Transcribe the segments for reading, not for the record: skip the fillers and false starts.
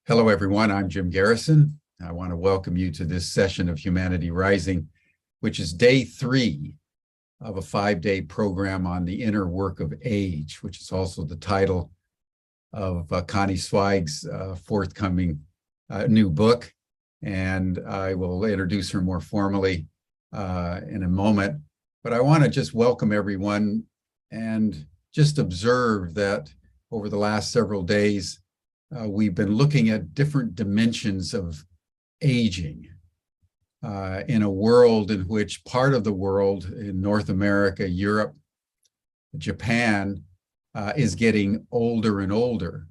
Hello, everyone. I'm Jim Garrison. I want to welcome you to this session of Humanity Rising, which is day 3 of a 5-day program on the inner work of age, which is also the title of Connie Zweig's forthcoming new book. And I will introduce her more formally in a moment. But I want to just welcome everyone and just observe that over the last several days, we've been looking at different dimensions of aging in a world in which part of the world in North America, Europe, Japan is getting older and older,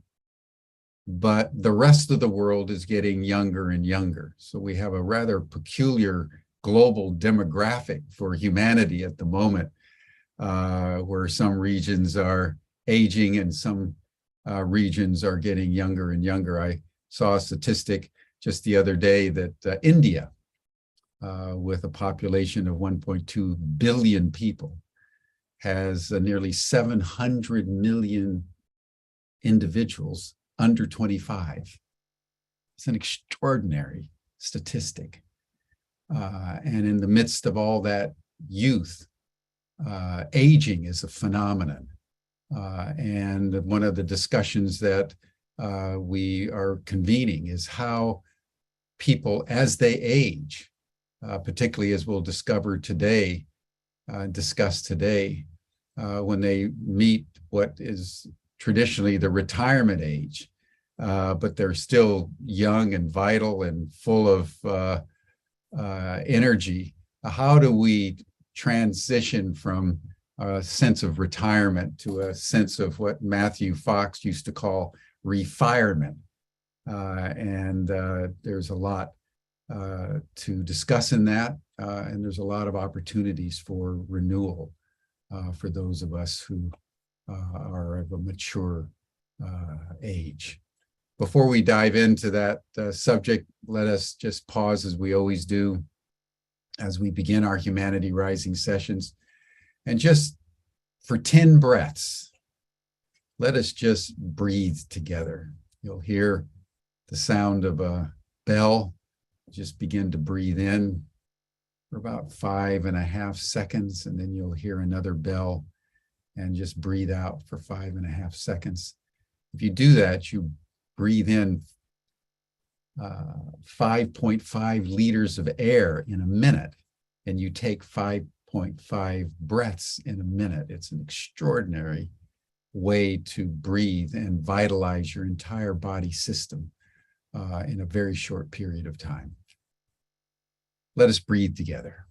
but the rest of the world is getting younger and younger. So we have a rather peculiar global demographic for humanity at the moment, where some regions are aging and some regions are getting younger and younger. I saw a statistic just the other day that India, with a population of 1.2 billion people, has nearly 700 million individuals under 25. It's an extraordinary statistic. And in the midst of all that youth, aging is a phenomenon. And one of the discussions that we are convening is how people, as they age, particularly as we'll discover today, discuss today, when they meet what is traditionally the retirement age, but they're still young and vital and full of energy. How do we transition from a sense of retirement to a sense of what Matthew Fox used to call refirement? And there's a lot to discuss in that, and there's a lot of opportunities for renewal for those of us who are of a mature age. Before we dive into that subject, let us just pause, as we always do, as we begin our Humanity Rising sessions. And just for 10 breaths, let us just breathe together. You'll hear the sound of a bell. Just begin to breathe in for about 5.5 seconds, and then you'll hear another bell, and just breathe out for 5.5 seconds. If you do that, you breathe in 5.5 liters of air in a minute, and you take 5.5 breaths in a minute. It's an extraordinary way to breathe and vitalize your entire body system in a very short period of time. Let us breathe together.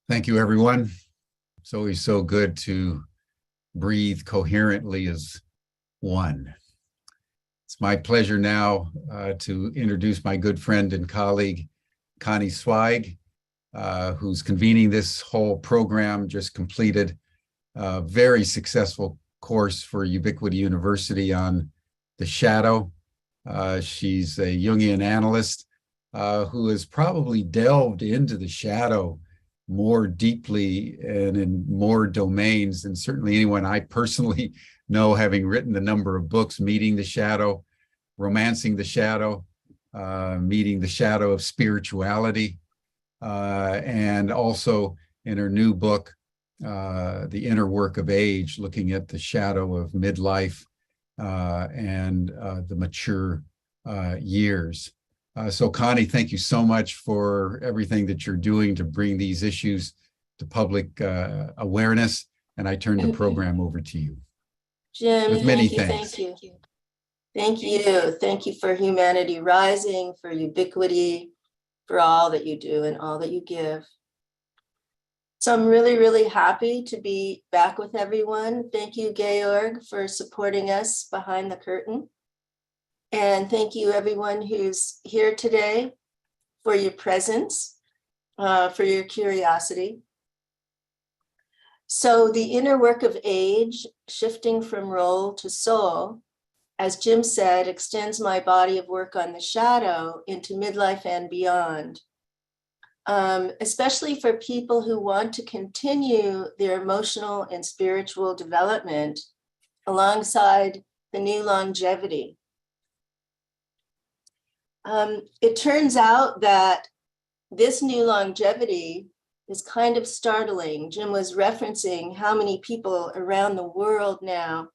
Thank you, everyone. It's always so good to breathe coherently as one. It's my pleasure now to introduce my good friend and colleague, Connie Zweig, who's convening this whole program, just completed a very successful course for Ubiquity University on the shadow. She's a Jungian analyst who has probably delved into the shadow more deeply and in more domains than certainly anyone I personally know, having written a number of books, Meeting the Shadow, Romancing the Shadow, Meeting the Shadow of Spirituality, and also in her new book, The Inner Work of Age, looking at the shadow of midlife and the mature years. So Connie, thank you so much for everything that you're doing to bring these issues to public awareness. And I turn the program over to you. Jim, with many thank you. Thank you for Humanity Rising, for Ubiquity, for all that you do and all that you give. So I'm really, really happy to be back with everyone. Thank you, Georg, for supporting us behind the curtain. And thank you, everyone who's here today, for your presence, for your curiosity. So the inner work of age, shifting from role to soul, as Jim said, extends my body of work on the shadow into midlife and beyond, especially for people who want to continue their emotional and spiritual development alongside the new longevity. It turns out that this new longevity is kind of startling. Jim was referencing how many people around the world now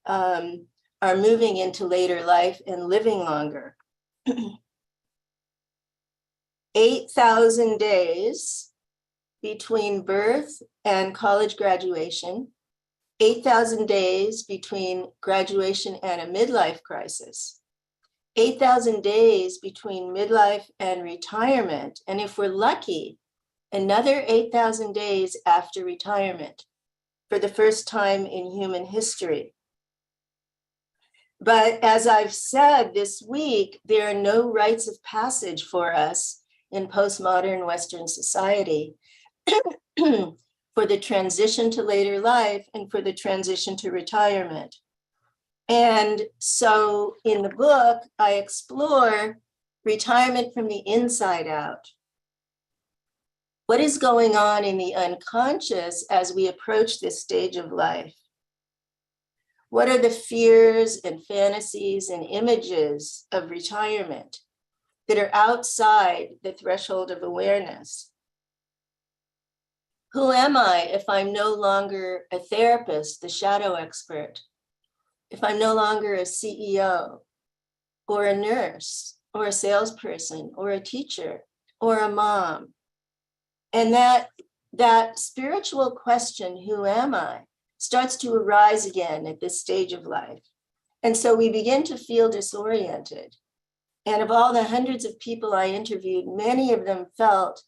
are moving into later life and living longer. 8,000 days between birth and college graduation, 8,000 days between graduation and a midlife crisis, 8,000 days between midlife and retirement, and if we're lucky, another 8,000 days after retirement for the first time in human history. But as I've said this week, there are no rites of passage for us in postmodern Western society for the transition to later life and for the transition to retirement. And so in the book, I explore retirement from the inside out. What is going on in the unconscious as we approach this stage of life? What are the fears and fantasies and images of retirement that are outside the threshold of awareness? Who am I if I'm no longer a therapist, the shadow expert? If I'm no longer a CEO or a nurse or a salesperson or a teacher or a mom? And that spiritual question, who am I, starts to arise again at this stage of life. And so we begin to feel disoriented. And of all the hundreds of people I interviewed, many of them felt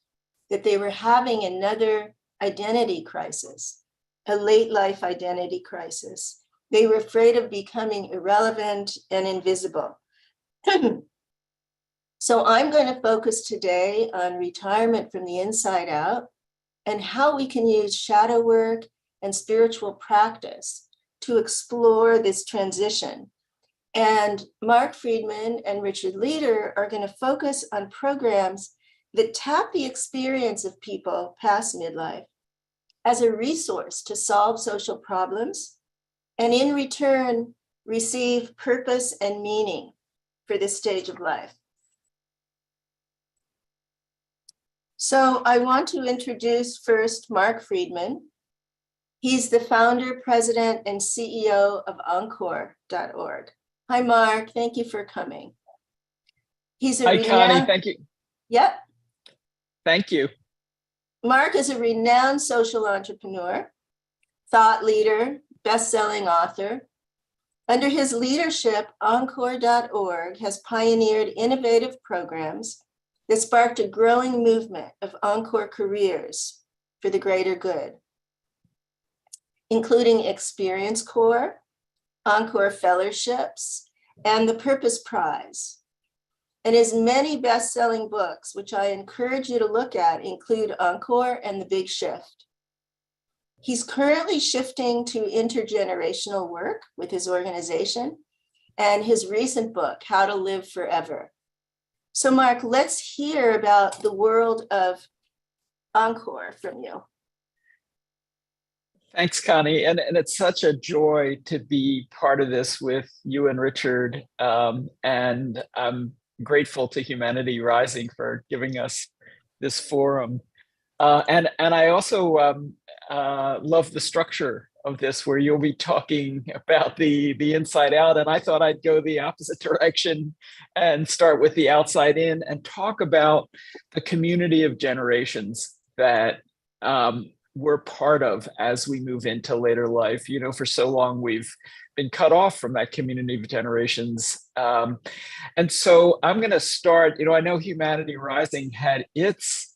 that they were having another identity crisis, a late life identity crisis. They were afraid of becoming irrelevant and invisible. So I'm going to focus today on retirement from the inside out and how we can use shadow work and spiritual practice to explore this transition. And Mark Friedman and Richard Leder are going to focus on programs that tap the experience of people past midlife as a resource to solve social problems, and in return, receive purpose and meaning for this stage of life. So I want to introduce first Mark Friedman. He's the founder, president, and CEO of Encore.org. Hi, Mark. Thank you for coming. Hi, Connie. Thank you. Yep. Thank you. Mark is a renowned social entrepreneur, thought leader, best-selling author. Under his leadership, Encore.org has pioneered innovative programs that sparked a growing movement of Encore careers for the greater good, including Experience Corps, Encore Fellowships, and the Purpose Prize. And his many best-selling books, which I encourage you to look at, include Encore and The Big Shift. He's currently shifting to intergenerational work with his organization and his recent book, How to Live Forever. So Mark, let's hear about the world of Encore from you. Thanks, Connie. And it's such a joy to be part of this with you and Richard. And I'm grateful to Humanity Rising for giving us this forum. And I also love the structure of this, where you'll be talking about the inside out. And I thought I'd go the opposite direction and start with the outside in and talk about the community of generations that we're part of as we move into later life. You know, for so long we've been cut off from that community of generations. And so I'm going to start, you know, I know Humanity Rising had its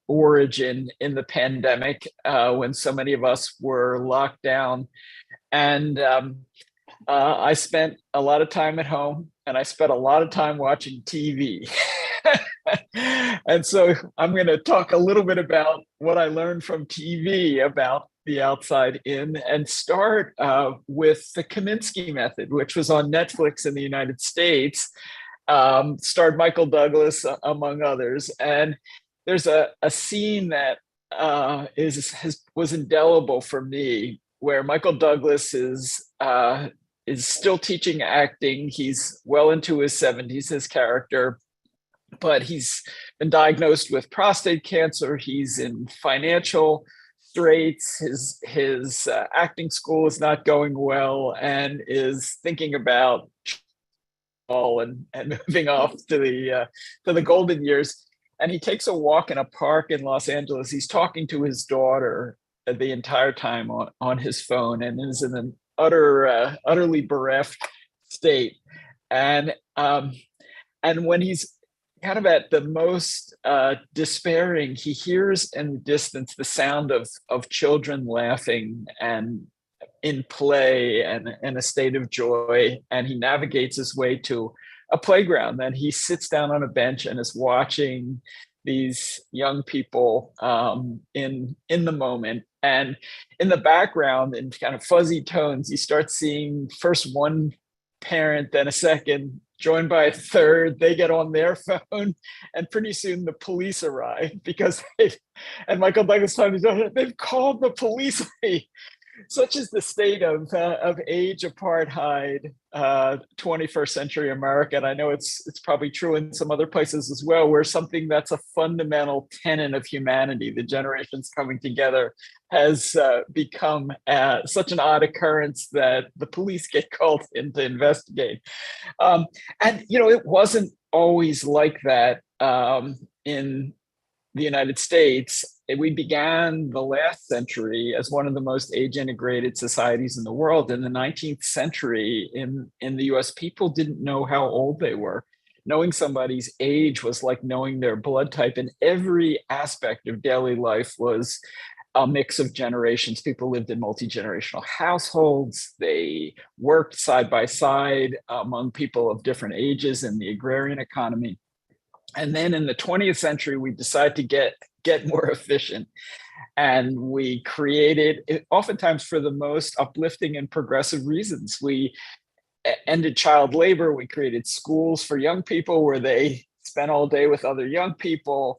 origin in the pandemic when so many of us were locked down. And I spent a lot of time at home, and I spent a lot of time watching TV. And so I'm going to talk a little bit about what I learned from TV about the outside in, and start with the Kaminsky method, which was on Netflix in the United States, starred Michael Douglas, among others. And there's a scene that was indelible for me, where Michael Douglas is still teaching acting. He's well into his 70s, his character, but he's been diagnosed with prostate cancer. He's in financial straits. His acting school is not going well, and is thinking about and moving off to the golden years. And he takes a walk in a park in Los Angeles. He's talking to his daughter the entire time on his phone, and is in an utterly bereft state. And when he's kind of at the most despairing, he hears in the distance the sound of children laughing and in play and in a state of joy. And he navigates his way to a playground. Then he sits down on a bench and is watching these young people in the moment. And in the background, in kind of fuzzy tones, you start seeing first one parent, then a second, joined by a third. They get on their phone, and pretty soon the police arrive, because and Michael Douglas told me, they've called the police. Such is the state of age apartheid, 21st century America. And I know it's probably true in some other places as well, where something that's a fundamental tenet of humanity, the generations coming together, has become such an odd occurrence that the police get called in to investigate. And, you know, it wasn't always like that in the United States. We began the last century as one of the most age-integrated societies in the world. In the 19th century, in the US, people didn't know how old they were. Knowing somebody's age was like knowing their blood type, and every aspect of daily life was a mix of generations. People lived in multi-generational households. They worked side by side among people of different ages in the agrarian economy. And then in the 20th century, we decided to get more efficient. And we created, oftentimes for the most uplifting and progressive reasons, we ended child labor. We created schools for young people where they spent all day with other young people.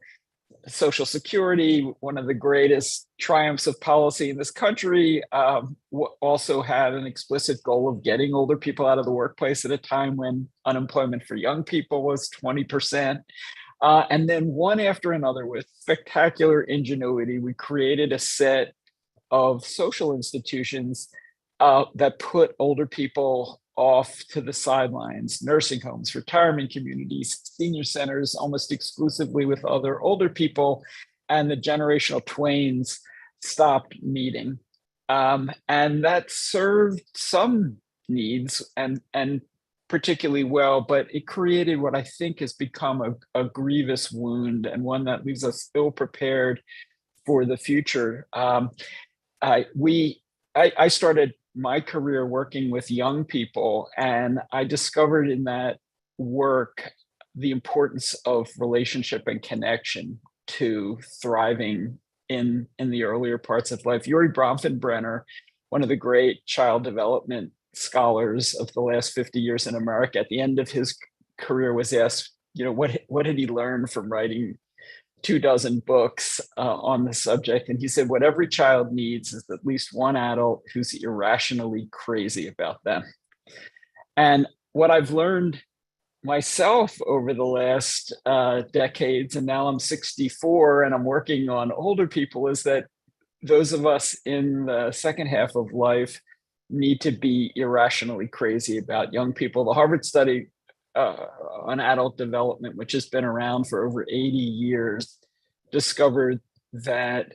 Social Security, one of the greatest triumphs of policy in this country, also had an explicit goal of getting older people out of the workplace at a time when unemployment for young people was 20%. And then one after another, with spectacular ingenuity, we created a set of social institutions that put older people off to the sidelines: nursing homes, retirement communities, senior centers, almost exclusively with other older people, and the generational twains stopped meeting. And that served some needs and particularly well, but it created what I think has become a grievous wound, and one that leaves us ill prepared for the future. I started my career working with young people, and I discovered in that work the importance of relationship and connection to thriving in the earlier parts of life. Yuri Bronfenbrenner, one of the great child development scholars of the last 50 years in America, at the end of his career was asked, what did he learn from writing 24 books on the subject? And he said, what every child needs is at least one adult who's irrationally crazy about them. And what I've learned myself over the last decades, and now I'm 64 and I'm working on older people, is that those of us in the second half of life need to be irrationally crazy about young people. The Harvard study on adult development, which has been around for over 80 years, discovered that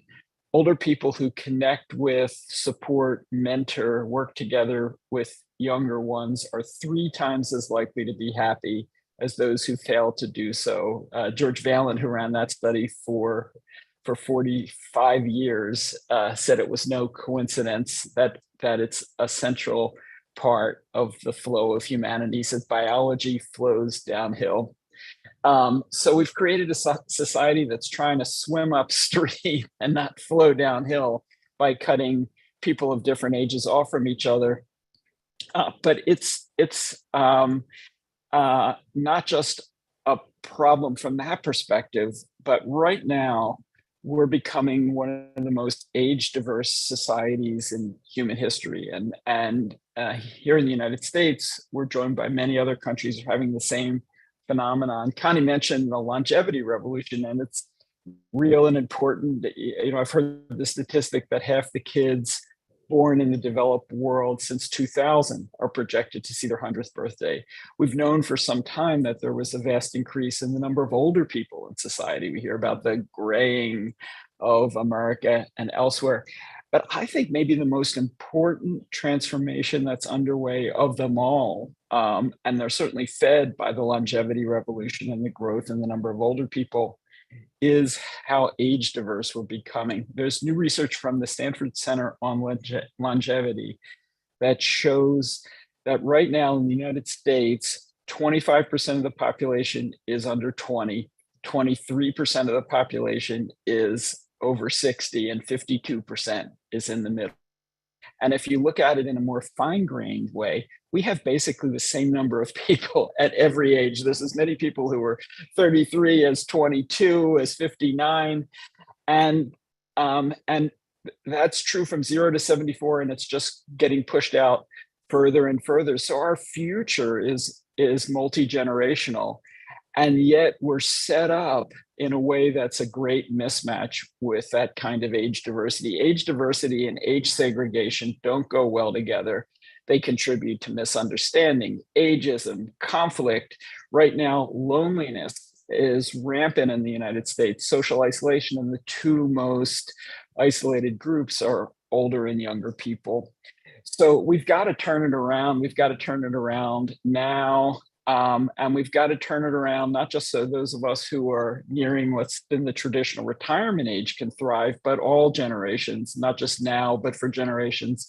older people who connect with, support, mentor, work together with younger ones are 3 times as likely to be happy as those who fail to do so. George Valen, who ran that study for 45 years, said it was no coincidence that it's a central part of the flow of humanity. He says biology flows downhill. So we've created a society that's trying to swim upstream and not flow downhill by cutting people of different ages off from each other. But it's not just a problem from that perspective, but right now we're becoming one of the most age-diverse societies in human history. And here in the United States, we're joined by many other countries having the same phenomenon. Connie mentioned the longevity revolution, and it's real and important. I've heard the statistic that half the kids born in the developed world since 2000 are projected to see their 100th birthday. We've known for some time that there was a vast increase in the number of older people in society. We hear about the graying of America and elsewhere. But I think maybe the most important transformation that's underway of them all, and they're certainly fed by the longevity revolution and the growth in the number of older people, is how age diverse we're becoming. There's new research from the Stanford Center on Longevity that shows that right now in the United States, 25% of the population is under 20, 23% of the population is over 60, and 52% is in the middle. And if you look at it in a more fine-grained way, we have basically the same number of people at every age. There's as many people who are 33 as 22, as 59. And that's true from 0 to 74, and it's just getting pushed out further and further. So our future is multi-generational. And yet we're set up in a way that's a great mismatch with that kind of age diversity. Age diversity and age segregation don't go well together. They contribute to misunderstanding, ageism, conflict. Right now, loneliness is rampant in the United States. Social isolation, and the 2 most isolated groups are older and younger people. So we've got to turn it around. We've got to turn it around now. And we've got to turn it around, not just so those of us who are nearing what's been the traditional retirement age can thrive, but all generations, not just now, but for generations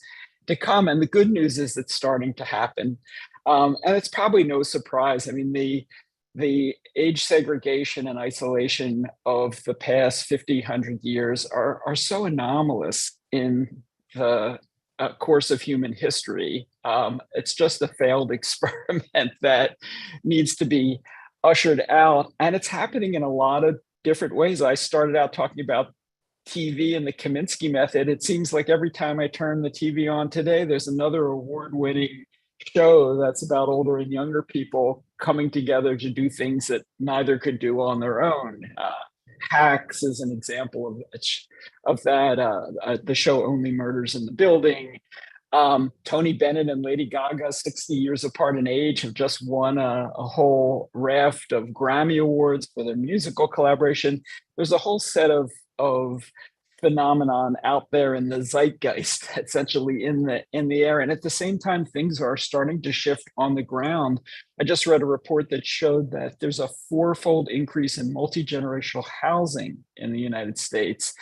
to come. And the good news is it's starting to happen. And it's probably no surprise. I mean, the age segregation and isolation of the past 50, 100 years are so anomalous in the course of human history. It's just a failed experiment that needs to be ushered out. And it's happening in a lot of different ways. I started out talking about TV and the Kaminsky method. It seems like every time I turn the TV on today, there's another award-winning show that's about older and younger people coming together to do things that neither could do on their own. Hacks is an example of that. The show Only Murders in the Building. Tony Bennett and Lady Gaga, 60 years apart in age, have just won a whole raft of Grammy Awards for their musical collaboration. There's a whole set of phenomenon out there in the zeitgeist, essentially in the air. And at the same time, things are starting to shift on the ground. I just read a report that showed that there's a 4-fold increase in multi-generational housing in the United States.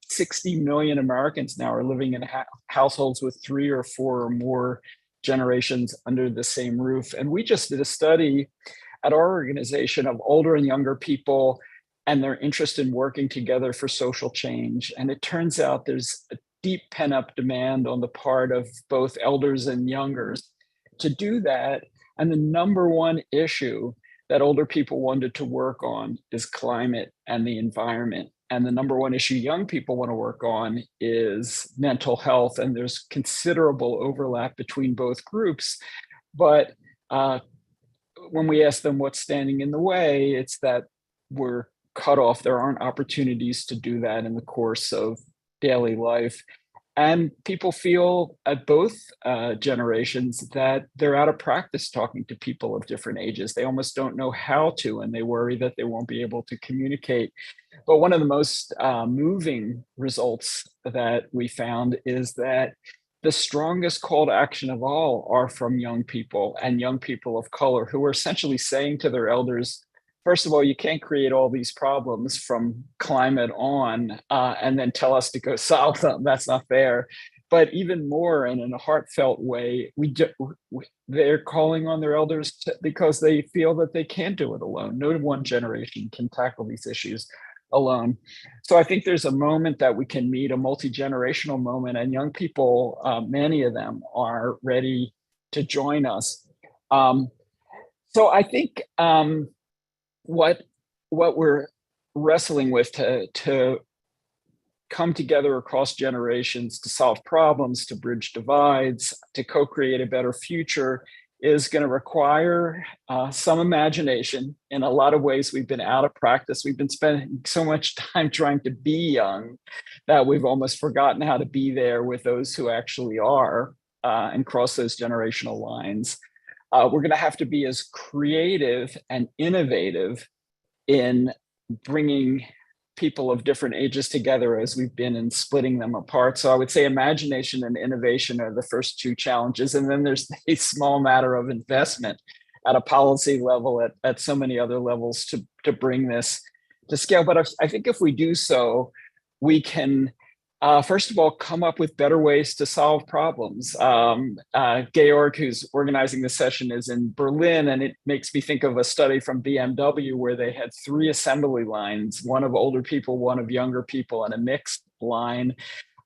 60 million Americans now are living in households with 3 or 4 or more generations under the same roof. And we just did a study at our organization of older and younger people and their interest in working together for social change. And it turns out there's a deep pent-up demand on the part of both elders and youngers to do that. And the number one issue that older people wanted to work on is climate and the environment. And the number one issue young people want to work on is mental health. And there's considerable overlap between both groups. But when we ask them what's standing in the way, it's that we're cut off. There aren't opportunities to do that in the course of daily life. And people feel at both generations that they're out of practice talking to people of different ages. They almost don't know how to, and they worry that they won't be able to communicate. But one of the most moving results that we found is that the strongest call to action of all are from young people and young people of color who are essentially saying to their elders, first of all, you can't create all these problems from climate on and then tell us to go solve them. That's not fair. But even more, and in a heartfelt way, they're calling on their elders because they feel that they can't do it alone. No one generation can tackle these issues alone. So I think there's a moment that we can meet, a multi-generational moment, and young people, many of them are ready to join us. So I think what we're wrestling with to come together across generations to solve problems, to bridge divides, to co-create a better future is going to require some imagination. In a lot of ways, we've been out of practice. We've been spending so much time trying to be young that we've almost forgotten how to be there with those who actually are and cross those generational lines. We're going to have to be as creative and innovative in bringing people of different ages together as we've been in splitting them apart. So I would say imagination and innovation are the first two challenges. And then there's a small matter of investment at a policy level, at so many other levels to bring this to scale. But I think if we do so, we can first of all, come up with better ways to solve problems. Georg, who's organizing the session, is in Berlin, and it makes me think of a study from BMW where they had 3 assembly lines, one of older people, one of younger people, and a mixed line.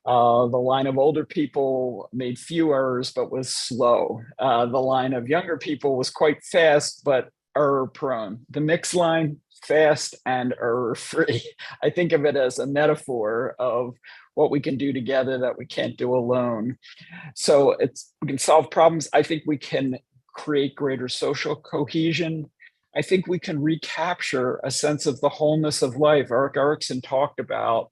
The line of older people made few errors, but was slow. The line of younger people was quite fast, but error prone. The mixed line, fast and error free. I think of it as a metaphor of what we can do together that we can't do alone. So we can solve problems. I think we can create greater social cohesion. I think we can recapture a sense of the wholeness of life. Erik Erikson talked about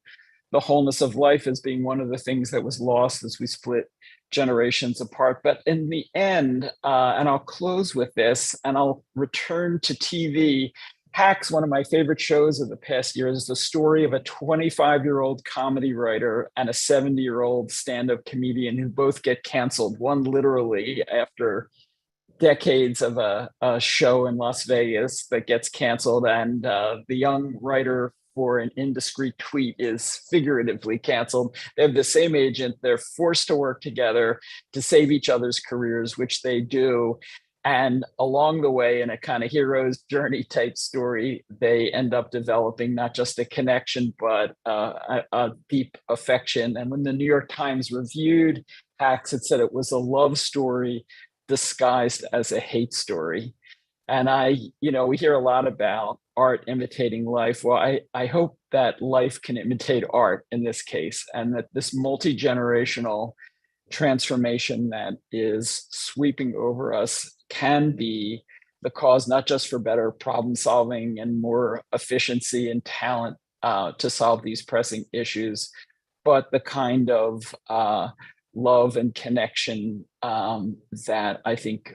the wholeness of life as being one of the things that was lost as we split generations apart. But in the end, and I'll close with this, and I'll return to TV. Hacks, one of my favorite shows of the past year, is the story of a 25-year-old comedy writer and a 70-year-old stand-up comedian who both get canceled, one literally after decades of a show in Las Vegas that gets canceled, and the young writer for an indiscreet tweet is figuratively canceled. They have the same agent. They're forced to work together to save each other's careers, which they do. And along the way, in a kind of hero's journey type story, they end up developing not just a connection, but a deep affection. And when the New York Times reviewed Hacks, it said it was a love story disguised as a hate story. And we hear a lot about art imitating life. Well, I hope that life can imitate art in this case, and that this multi-generational transformation that is sweeping over us can be the cause, not just for better problem solving and more efficiency and talent to solve these pressing issues, but the kind of love and connection that I think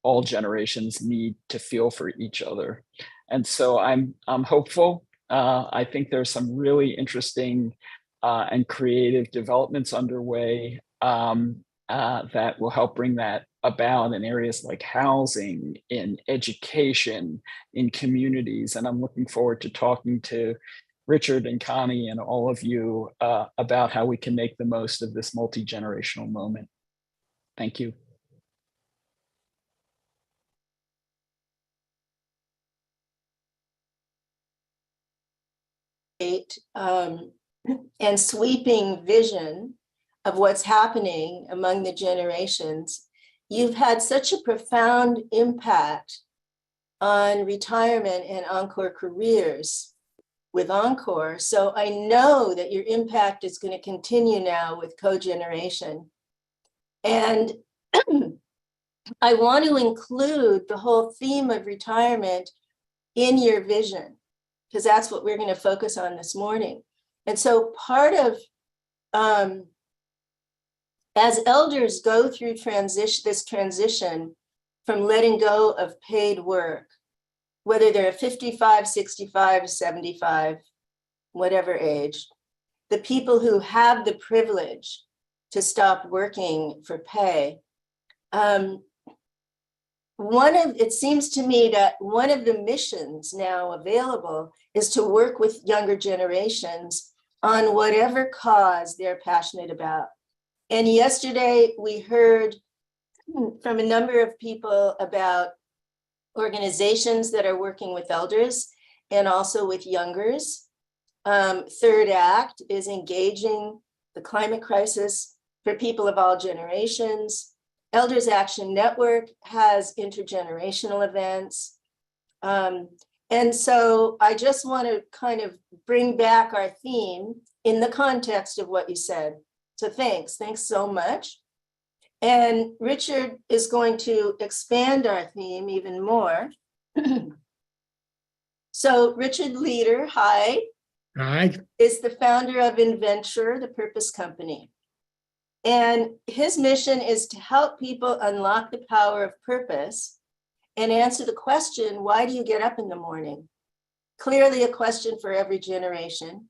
all generations need to feel for each other. And so I'm hopeful. I think there's some really interesting and creative developments underway that will help bring that about in areas like housing, in education, in communities. And I'm looking forward to talking to Richard and Connie and all of you about how we can make the most of this multi-generational moment. Thank you. And sweeping vision of what's happening among the generations, you've had such a profound impact on retirement and Encore careers with Encore. So I know that your impact is going to continue now with cogeneration. And I want to include the whole theme of retirement in your vision, because that's what we're going to focus on this morning. And so part of, as elders go through this transition from letting go of paid work, whether they're 55, 65, 75, whatever age, the people who have the privilege to stop working for pay, it seems to me that one of the missions now available is to work with younger generations on whatever cause they're passionate about. And yesterday we heard from a number of people about organizations that are working with elders and also with youngers. Third Act is engaging the climate crisis for people of all generations. Elders Action Network has intergenerational events. And so I just want to kind of bring back our theme in the context of what you said. So thanks so much. And Richard is going to expand our theme even more. So Richard Leader, hi. Hi. Is the founder of Inventure, the Purpose Company. And his mission is to help people unlock the power of purpose and answer the question, why do you get up in the morning? Clearly a question for every generation,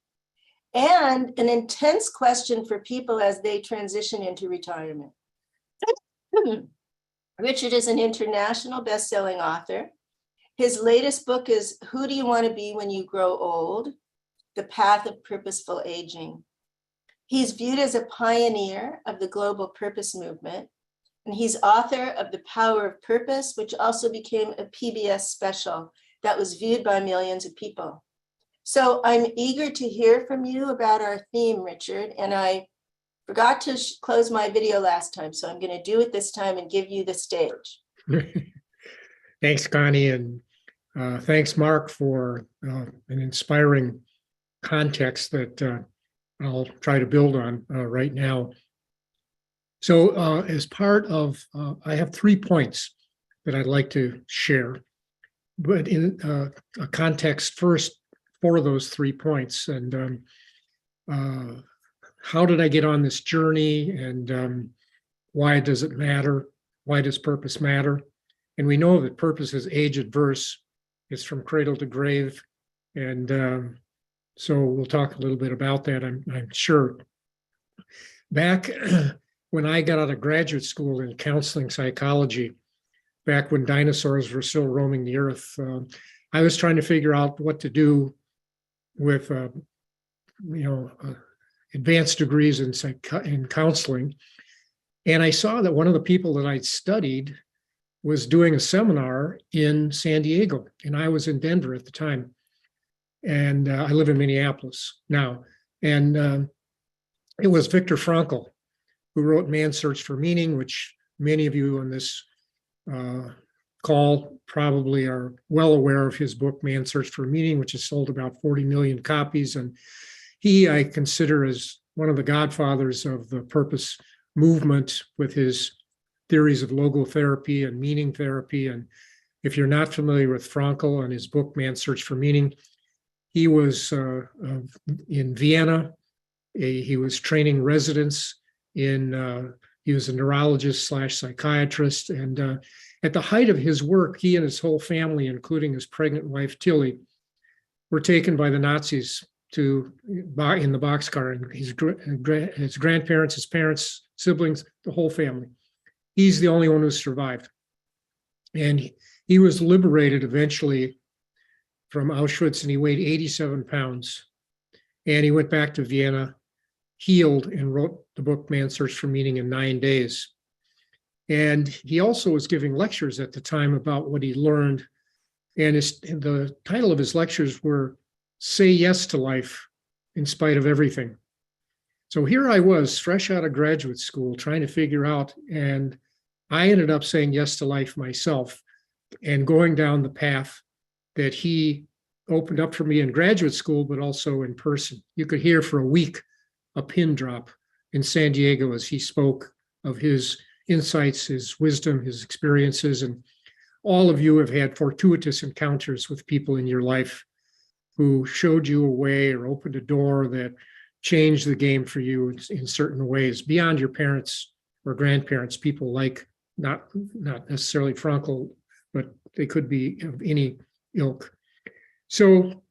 and an intense question for people as they transition into retirement. Richard is an international best-selling author. His latest book is Who Do You Want to Be When You Grow Old? The Path of Purposeful Aging. He's viewed as a pioneer of the global purpose movement, and he's author of The Power of Purpose, which also became a PBS special that was viewed by millions of people. So I'm eager to hear from you about our theme, Richard, and I forgot to close my video last time, so I'm going to do it this time and give you the stage. Thanks, Connie, and thanks, Mark, for an inspiring context that I'll try to build on right now. So as part of, I have 3 points that I'd like to share, but in a context first for those 3 points. And how did I get on this journey, and why does it matter? Why does purpose matter? And we know that purpose is age adverse. It's from cradle to grave. And so we'll talk a little bit about that, I'm sure. Back when I got out of graduate school in counseling psychology, back when dinosaurs were still roaming the earth, I was trying to figure out what to do with, advanced degrees in counseling. And I saw that one of the people that I'd studied was doing a seminar in San Diego, and I was in Denver at the time. And I live in Minneapolis now. And it was Viktor Frankl who wrote Man's Search for Meaning, which many of you on this call probably are well aware of his book, Man's Search for Meaning, which has sold about 40 million copies. And he, I consider, as one of the godfathers of the purpose movement with his theories of logotherapy and meaning therapy. And if you're not familiar with Frankl and his book, Man's Search for Meaning, he was in Vienna. He was training residents in, he was a neurologist / psychiatrist. And at the height of his work, he and his whole family, including his pregnant wife, Tilly, were taken by the Nazis in the boxcar, and his grandparents, his parents, siblings, the whole family. He's the only one who survived. And he was liberated eventually from Auschwitz, and he weighed 87 pounds. And he went back to Vienna, healed, and wrote the book Man's Search for Meaning in 9 days. And he also was giving lectures at the time about what he learned. And the title of his lectures were Say Yes to Life in Spite of Everything. So here I was, fresh out of graduate school, trying to figure out, and I ended up saying yes to life myself and going down the path that he opened up for me in graduate school, but also in person. You could hear for a week a pin drop in San Diego as he spoke of his insights, his wisdom, his experiences. And all of you have had fortuitous encounters with people in your life who showed you a way or opened a door that changed the game for you in certain ways beyond your parents or grandparents, people like not necessarily Frankel, but they could be of any ilk. So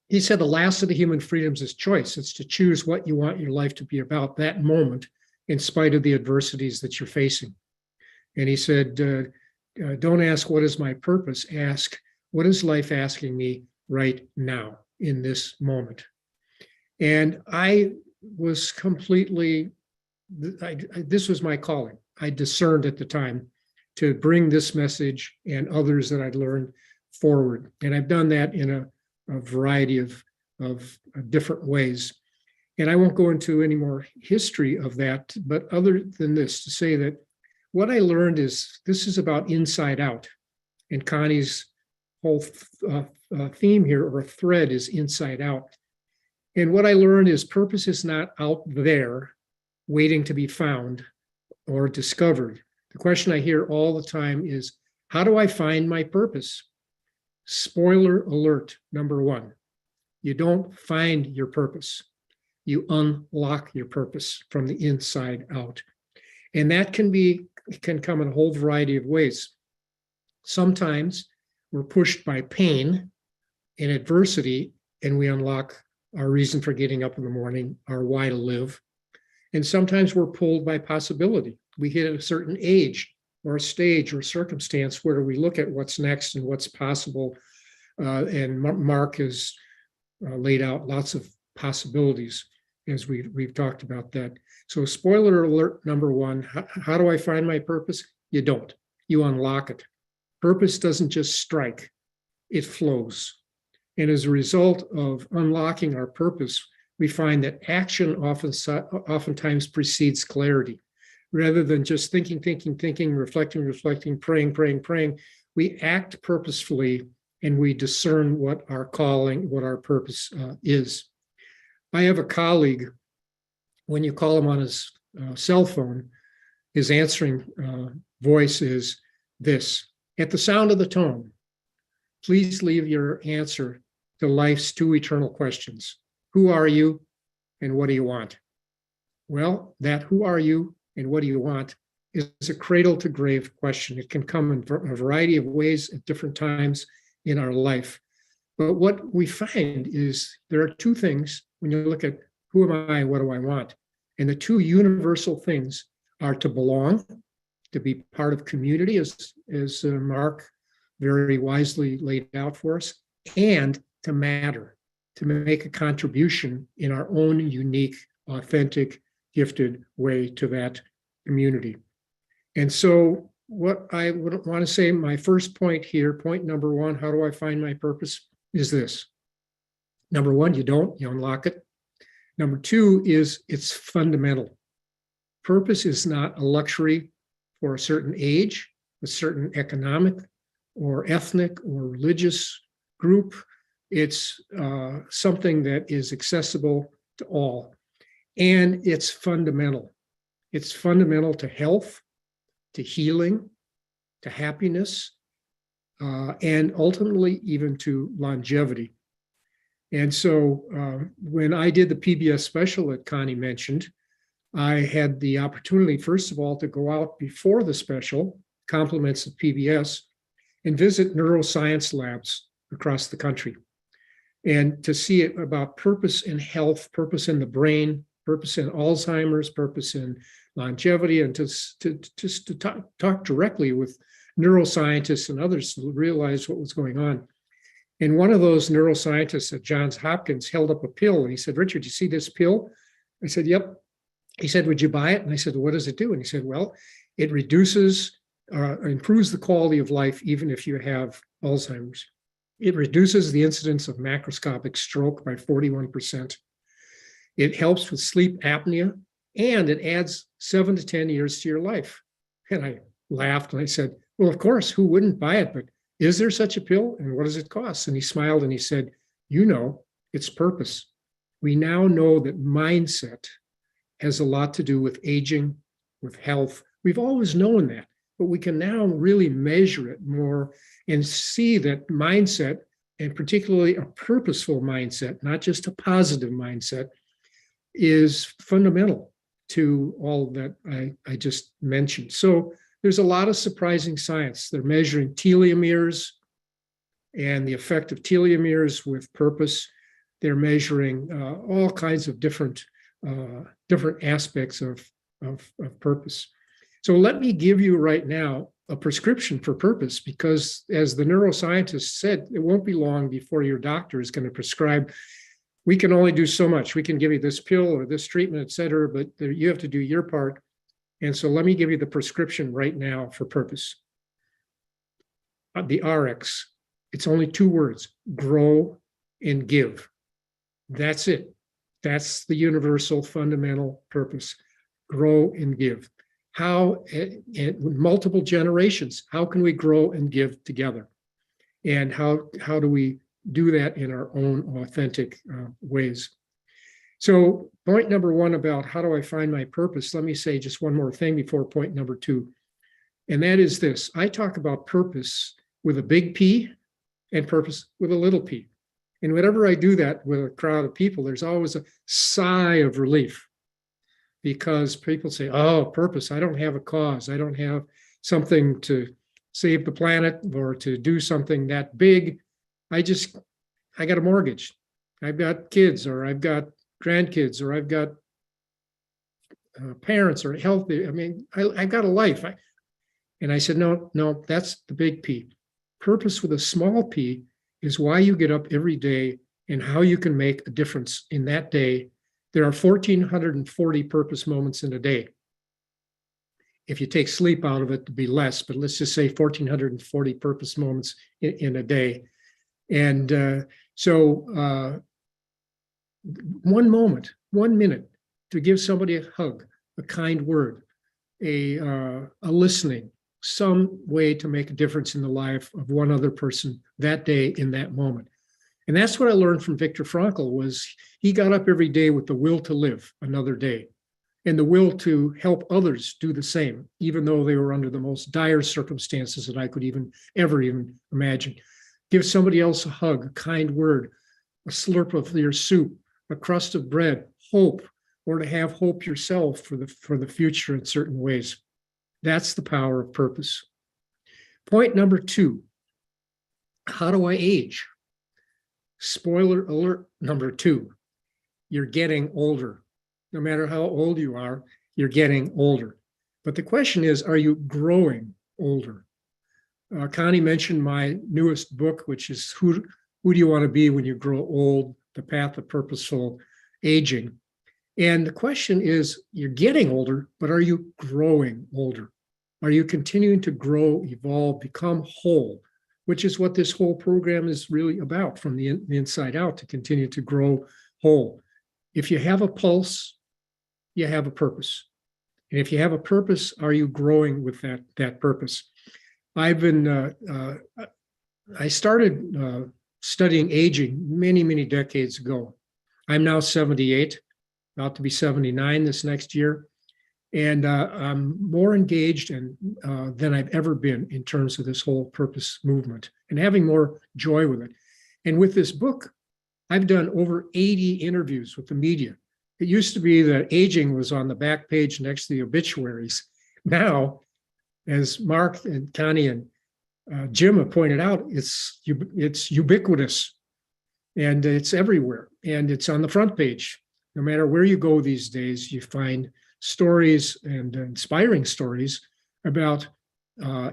he said the last of the human freedoms is choice. It's to choose what you want your life to be about that moment, in spite of the adversities that you're facing. And he said, don't ask, what is my purpose? Ask, what is life asking me right now in this moment? And I was completely, this was my calling. I discerned at the time to bring this message and others that I'd learned forward. And I've done that in a variety of different ways. And I won't go into any more history of that, but other than this, to say that what I learned is this is about inside out. And Connie's whole theme here, or thread, is inside out. And what I learned is purpose is not out there waiting to be found or discovered. The question I hear all the time is, how do I find my purpose? Spoiler alert, number one, you don't find your purpose. You unlock your purpose from the inside out. And that can come in a whole variety of ways. Sometimes we're pushed by pain and adversity, and we unlock our reason for getting up in the morning, our why to live. And sometimes we're pulled by possibility. We hit a certain age or a stage or circumstance where we look at what's next and what's possible. And Mark has laid out lots of possibilities as we've talked about that. So spoiler alert, number one, how do I find my purpose? You don't. You unlock it. Purpose doesn't just strike, it flows. And as a result of unlocking our purpose, we find that action oftentimes precedes clarity. Rather than just thinking, reflecting, praying, we act purposefully and we discern what our calling, what our purpose is. I have a colleague, when you call him on his cell phone, his answering voice is this: at the sound of the tone, please leave your answer to life's two eternal questions. Who are you and what do you want? Well, that who are you and what do you want is a cradle to grave question. It can come in a variety of ways at different times in our life. But what we find is there are two things when you look at who am I, what do I want? And the two universal things are to belong, to be part of community, as Mark very wisely laid out for us, and to matter, to make a contribution in our own unique, authentic, gifted way to that community. And so what I would want to say, my first point here, point number one, how do I find my purpose, is this. Number one, you don't, you unlock it. Number two is it's fundamental. Purpose is not a luxury for a certain age, a certain economic or ethnic or religious group. It's something that is accessible to all. And it's fundamental. It's fundamental to health, to healing, to happiness, and ultimately even to longevity. And so when I did the PBS special that Connie mentioned, I had the opportunity, first of all, to go out before the special, compliments of PBS, and visit neuroscience labs across the country. And to see it about purpose in health, purpose in the brain, purpose in Alzheimer's, purpose in longevity, and to talk directly with neuroscientists and others to realize what was going on. And one of those neuroscientists at Johns Hopkins held up a pill and he said, Richard, you see this pill? I said, yep. He said, would you buy it? And I said, what does it do? And he said, well, it reduces, improves the quality of life even if you have Alzheimer's. It reduces the incidence of macroscopic stroke by 41%. It helps with sleep apnea, and it adds 7 to 10 years to your life. And I laughed and I said, well, of course, who wouldn't buy it? But is there such a pill? And what does it cost? And he smiled and he said, you know, it's purpose. We now know that mindset has a lot to do with aging, with health. We've always known that, but we can now really measure it more and see that mindset, and particularly a purposeful mindset, not just a positive mindset, is fundamental to all that I just mentioned. So there's a lot of surprising science. They're measuring telomeres and the effect of telomeres with purpose. They're measuring all kinds of different aspects of purpose. So let me give you right now a prescription for purpose, because as the neuroscientist said, it won't be long before your doctor is going to prescribe. We can only do so much. We can give you this pill or this treatment, et cetera, but you have to do your part. And so let me give you the prescription right now for purpose. The RX, it's only 2 words, grow and give. That's it. That's the universal fundamental purpose, grow and give. How, with multiple generations, how can we grow and give together? And how do we do that in our own authentic ways? So point number 1 about how do I find my purpose, let me say just one more thing before point number 2. And that is this: I talk about purpose with a big P and purpose with a little p. And whenever I do that with a crowd of people, there's always a sigh of relief, because people say, oh, purpose, I don't have a cause. I don't have something to save the planet or to do something that big. I got a mortgage. I've got kids, or I've got grandkids, or I've got parents, or healthy. I mean, I've got a life. And I said, no, that's the big P. Purpose with a small p is why you get up every day and how you can make a difference in that day. There are 1,440 purpose moments in a day. If you take sleep out of it, it'd be less, but let's just say 1,440 purpose moments in a day. And so 1 moment, 1 minute to give somebody a hug, a kind word, a listening, some way to make a difference in the life of one other person that day in that moment. And that's what I learned from Viktor Frankl. Was he got up every day with the will to live another day and the will to help others do the same, even though they were under the most dire circumstances that I could ever imagine. Give somebody else a hug, a kind word, a slurp of your soup, a crust of bread, hope, or to have hope yourself for the future in certain ways. That's the power of purpose. Point number 2, how do I age? Spoiler alert number 2, you're getting older. No matter how old you are, you're getting older. But the question is, are you growing older? Connie mentioned my newest book, which is Who Do You Want to Be When You Grow Old? The Path of Purposeful Aging. And the question is, you're getting older, but are you growing older? Are you continuing to grow, evolve, become whole, which is what this whole program is really about, from the inside out, to continue to grow whole. If you have a pulse, you have a purpose. And if you have a purpose, are you growing with that purpose? I started studying aging many, many decades ago. I'm now 78, about to be 79 this next year. And I'm more engaged than I've ever been in terms of this whole purpose movement, and having more joy with it. And with this book, I've done over 80 interviews with the media. It used to be that aging was on the back page next to the obituaries. Now, as Mark and Connie and Jim have pointed out, it's ubiquitous, and it's everywhere, and it's on the front page. No matter where you go these days, you find stories, and inspiring stories, about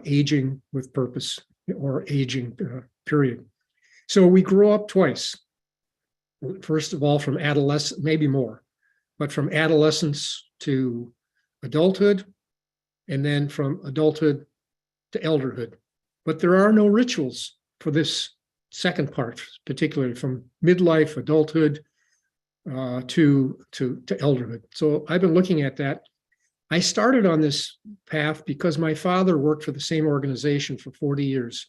aging with purpose, or aging, period. So we grow up twice. First of all, from adolescence, maybe more, but from adolescence to adulthood, and then from adulthood to elderhood. But there are no rituals for this second part, particularly from midlife, adulthood, to elderhood. So I've been looking at that. I started on this path because my father worked for the same organization for 40 years.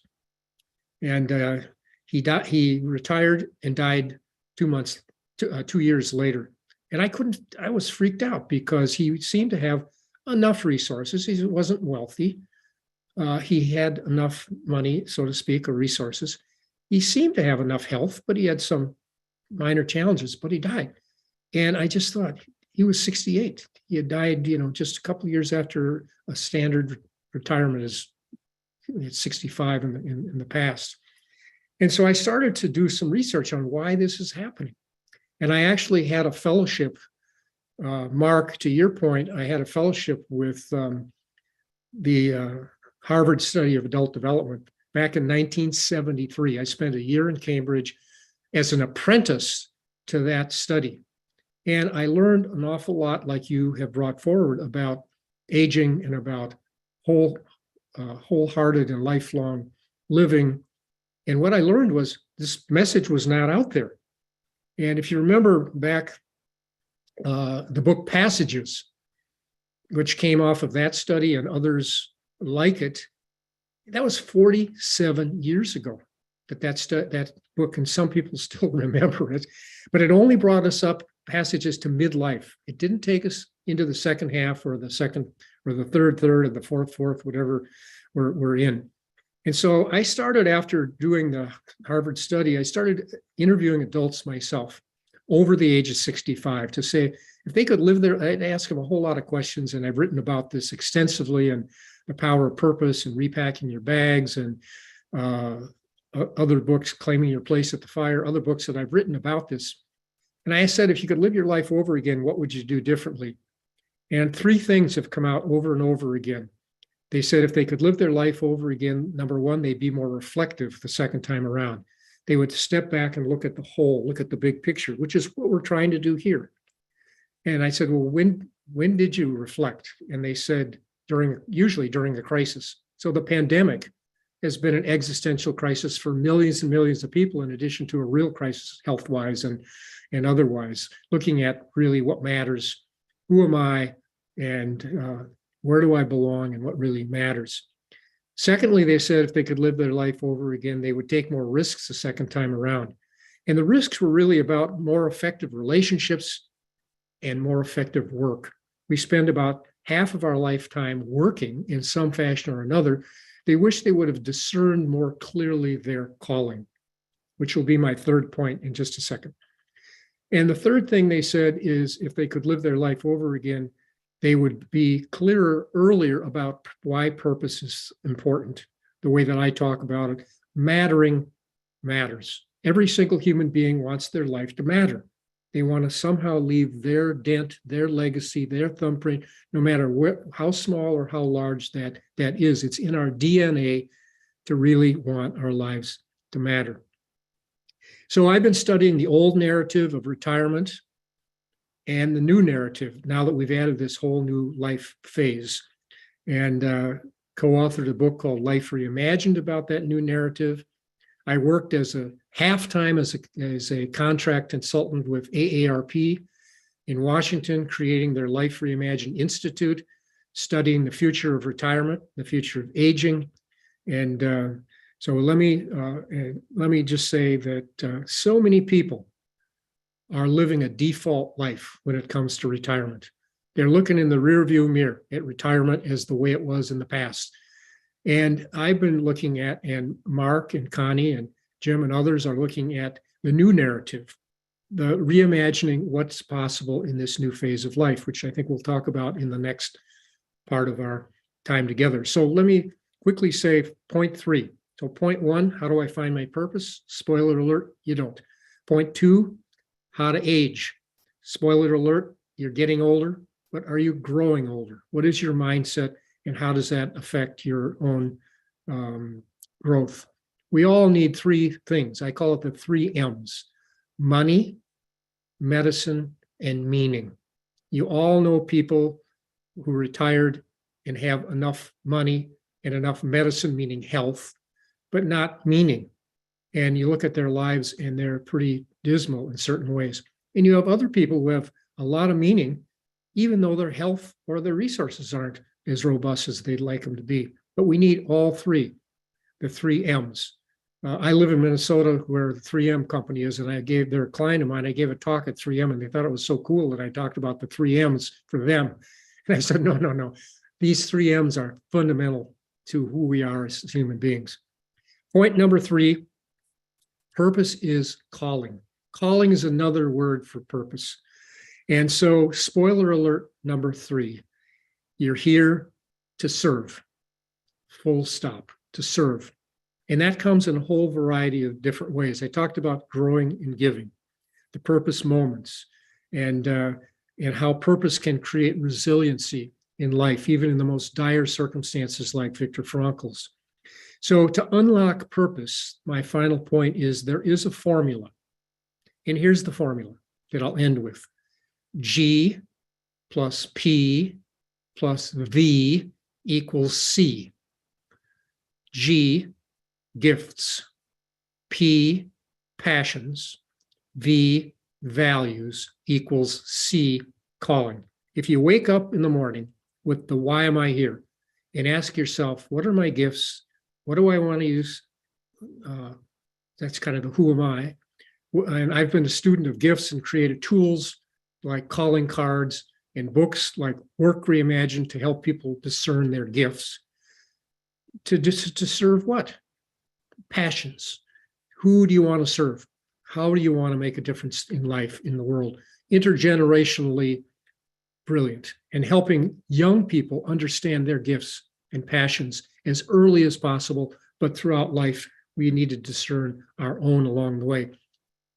And he retired and died 2 years later. And I was freaked out because he seemed to have enough resources. He wasn't wealthy. He had enough money, so to speak, or resources. He seemed to have enough health, but he had some minor challenges, but he died. And I just thought, he was 68. He had died, just a couple of years after a standard retirement is 65 in the past. And so I started to do some research on why this is happening. And I actually had a fellowship, Mark, to your point, I had a fellowship with the Harvard Study of Adult Development back in 1973. I spent a year in Cambridge as an apprentice to that study. And I learned an awful lot, like you have brought forward, about aging and about wholehearted and lifelong living. And what I learned was this message was not out there. And if you remember back, the book Passages, which came off of that study and others like it, that was 47 years ago that book, and some people still remember it, but it only brought us up passages to midlife. It didn't take us into the second half or the second or the third or the fourth, whatever we're in. And so I started, after doing the Harvard study, I started interviewing adults myself over the age of 65 to say, if they could live there, I'd ask them a whole lot of questions. And I've written about this extensively, and the power of purpose and repacking your bags, and other books, Claiming Your Place at the Fire, other books that I've written about this. And I said, if you could live your life over again, what would you do differently? And three things have come out over and over again. They said if they could live their life over again, number one, they'd be more reflective the second time around. They would step back and look at the whole, look at the big picture, which is what we're trying to do here. And I said, well, when did you reflect? And they said, usually during the crisis. So the pandemic has been an existential crisis for millions and millions of people, in addition to a real crisis health-wise and otherwise, looking at really what matters, who am I, and where do I belong, and what really matters. Secondly, they said if they could live their life over again, they would take more risks the second time around. And the risks were really about more effective relationships and more effective work. We spend about half of our lifetime working in some fashion or another. They wish they would have discerned more clearly their calling, which will be my third point in just a second. And the third thing they said is if they could live their life over again, they would be clearer earlier about why purpose is important. The way that I talk about it, mattering matters. Every single human being wants their life to matter. They want to somehow leave their dent, their legacy, their thumbprint, no matter how small or how large that is. It's in our DNA to really want our lives to matter. So I've been studying the old narrative of retirement and the new narrative, now that we've added this whole new life phase, and co-authored a book called Life Reimagined about that new narrative. I worked as a half-time as a contract consultant with AARP in Washington, creating their Life Reimagined Institute, studying the future of retirement, the future of aging. And so let me just say that so many people are living a default life when it comes to retirement. They're looking in the rearview mirror at retirement as the way it was in the past. And I've been looking at, and Mark and Connie and Jim and others are looking at the new narrative, the reimagining what's possible in this new phase of life, which I think we'll talk about in the next part of our time together. So let me quickly say point 3. So point 1, how do I find my purpose? Spoiler alert, you don't. Point 2, how to age. Spoiler alert, you're getting older, but are you growing older? What is your mindset, and how does that affect your own growth? We all need three things. I call it the 3 M's: money, medicine, and meaning. You all know people who retired and have enough money and enough medicine, meaning health, but not meaning. And you look at their lives and they're pretty dismal in certain ways. And you have other people who have a lot of meaning, even though their health or their resources aren't as robust as they'd like them to be. But we need all three, the 3 M's. I live in Minnesota where the 3M company is, and they're a client of mine. I gave a talk at 3M and they thought it was so cool that I talked about the 3 M's for them. And I said, no. These 3 M's are fundamental to who we are as human beings. Point number 3, purpose is calling. Calling is another word for purpose. And so, spoiler alert number 3, you're here to serve, full stop, to serve. And that comes in a whole variety of different ways. I talked about growing and giving, the purpose moments, and how purpose can create resiliency in life, even in the most dire circumstances like Viktor Frankl's. So to unlock purpose, my final point is there is a formula. And here's the formula that I'll end with. G plus P plus V equals C. G, gifts. P, passions. V, values equals C, calling. If you wake up in the morning with the why am I here and ask yourself, what are my gifts? What do I want to use? That's kind of the who am I? And I've been a student of gifts and created tools like calling cards and books like Work Reimagined to help people discern their gifts. To serve what? Passions. Who do you want to serve? How do you want to make a difference in life, in the world? Intergenerationally brilliant, and helping young people understand their gifts and passions as early as possible, but throughout life, we need to discern our own along the way.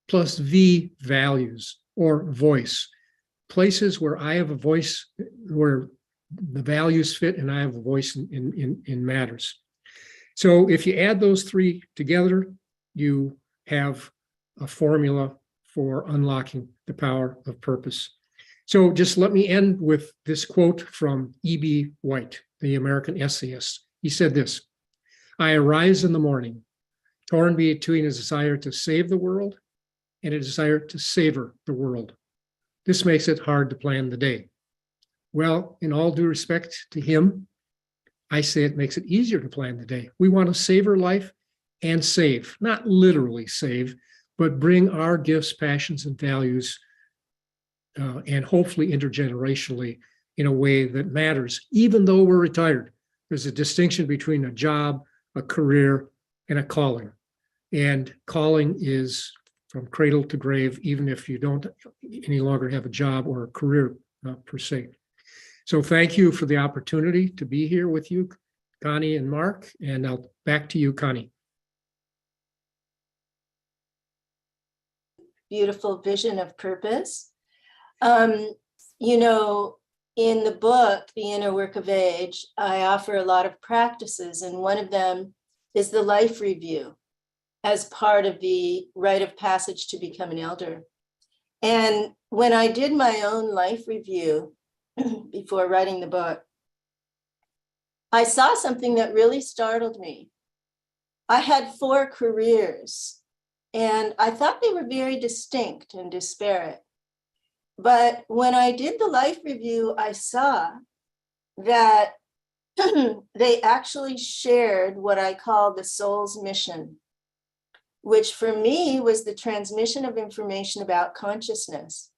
Plus V, values or voice. Places where I have a voice, where the values fit and I have a voice in matters. So if you add those 3 together, you have a formula for unlocking the power of purpose. So just let me end with this quote from E.B. White, the American essayist. He said this: I arise in the morning, torn between a desire to save the world and a desire to savor the world. This makes it hard to plan the day. Well, in all due respect to him, I say it makes it easier to plan the day. We want to savor life and save, not literally save, but bring our gifts, passions, and values, and hopefully intergenerationally in a way that matters, even though we're retired. There's a distinction between a job, a career, and a calling. And calling is from cradle to grave, even if you don't any longer have a job or a career per se. So thank you for the opportunity to be here with you, Connie and Mark, and I'll back to you, Connie. Beautiful vision of purpose. You know, in the book, The Inner Work of Age, I offer a lot of practices, and one of them is the life review as part of the rite of passage to become an elder. And when I did my own life review before writing the book, I saw something that really startled me. I had 4 careers, and I thought they were very distinct and disparate. But when I did the life review, I saw that they actually shared what I call the soul's mission, which for me was the transmission of information about consciousness.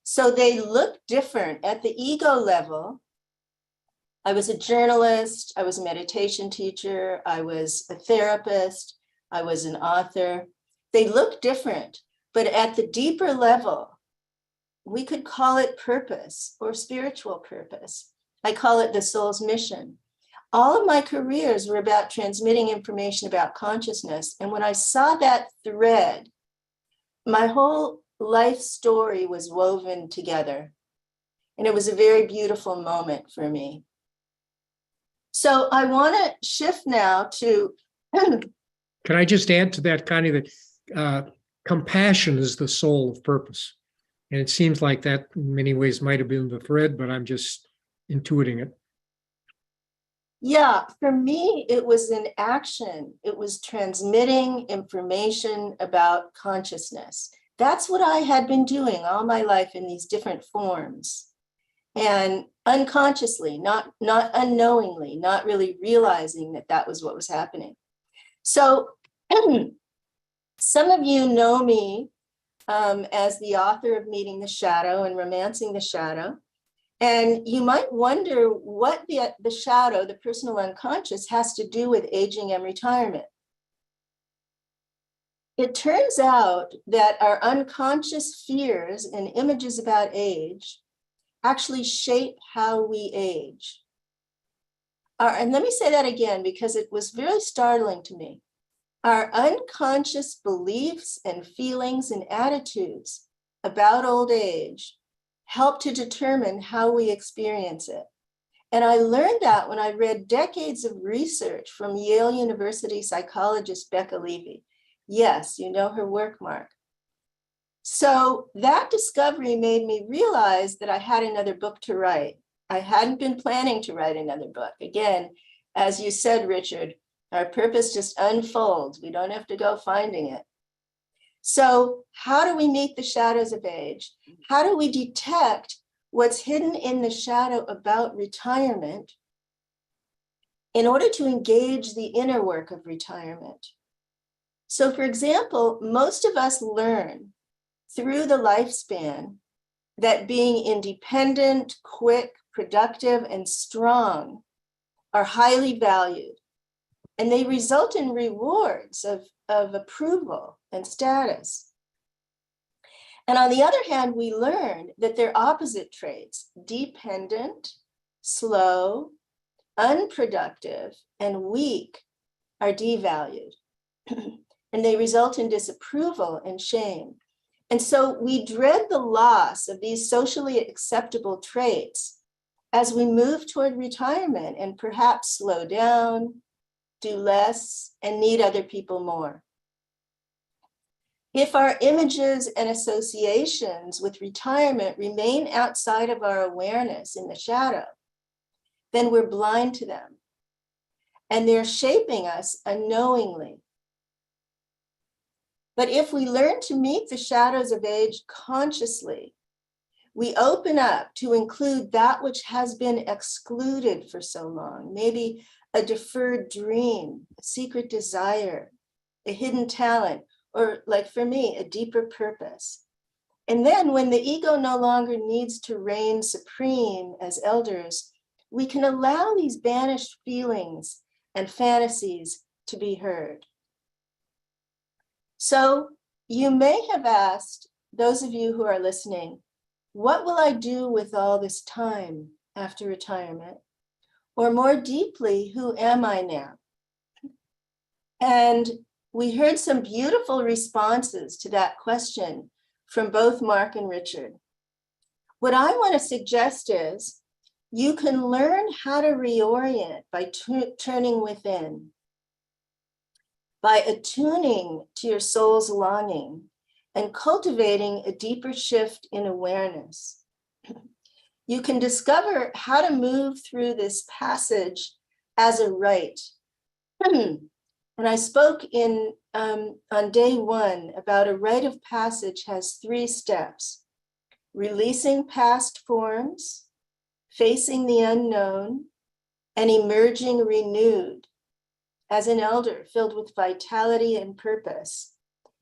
So they look different at the ego level. I was a journalist, I was a meditation teacher, I was a therapist, I was an author. They look different, but at the deeper level, we could call it purpose or spiritual purpose. I call it the soul's mission. All of my careers were about transmitting information about consciousness. And when I saw that thread, my whole life story was woven together. And it was a very beautiful moment for me. So I want to shift now to Can I just add to that, Connie, that compassion is the soul of purpose? And it seems like that in many ways might have been the thread, but I'm just intuiting it. Yeah, for me, it was an action. It was transmitting information about consciousness. That's what I had been doing all my life in these different forms. And unconsciously, not unknowingly, not really realizing that that was what was happening. So some of you know me as the author of Meeting the Shadow and Romancing the Shadow. And you might wonder what the shadow, the personal unconscious, has to do with aging and retirement. It turns out that our unconscious fears and images about age actually shape how we age. And let me say that again, because it was very startling to me. Our unconscious beliefs and feelings and attitudes about old age help to determine how we experience it. And I learned that when I read decades of research from Yale University psychologist Becca Levy. Yes, you know her work, Mark. So that discovery made me realize that I had another book to write. I hadn't been planning to write another book. Again, as you said, Richard, our purpose just unfolds. We don't have to go finding it. So how do we meet the shadows of age? How do we detect what's hidden in the shadow about retirement in order to engage the inner work of retirement? So for example, most of us learn through the lifespan that being independent, quick, productive, and strong are highly valued. And they result in rewards of approval and status. And on the other hand, we learn that they're opposite traits: dependent, slow, unproductive, and weak are devalued. And they result in disapproval and shame. And so we dread the loss of these socially acceptable traits as we move toward retirement and perhaps slow down, do less, and need other people more. If our images and associations with retirement remain outside of our awareness in the shadow, then we're blind to them, and they're shaping us unknowingly. But if we learn to meet the shadows of age consciously, we open up to include that which has been excluded for so long, maybe a deferred dream, a secret desire, a hidden talent, or like for me, a deeper purpose. And then when the ego no longer needs to reign supreme as elders, we can allow these banished feelings and fantasies to be heard. So you may have asked, those of you who are listening, what will I do with all this time after retirement? Or more deeply, who am I now? And we heard some beautiful responses to that question from both Mark and Richard. What I want to suggest is you can learn how to reorient by turning within, by attuning to your soul's longing and cultivating a deeper shift in awareness. You can discover how to move through this passage as a rite. And I spoke on day one about a rite of passage has 3 steps: releasing past forms, facing the unknown, and emerging renewed as an elder filled with vitality and purpose.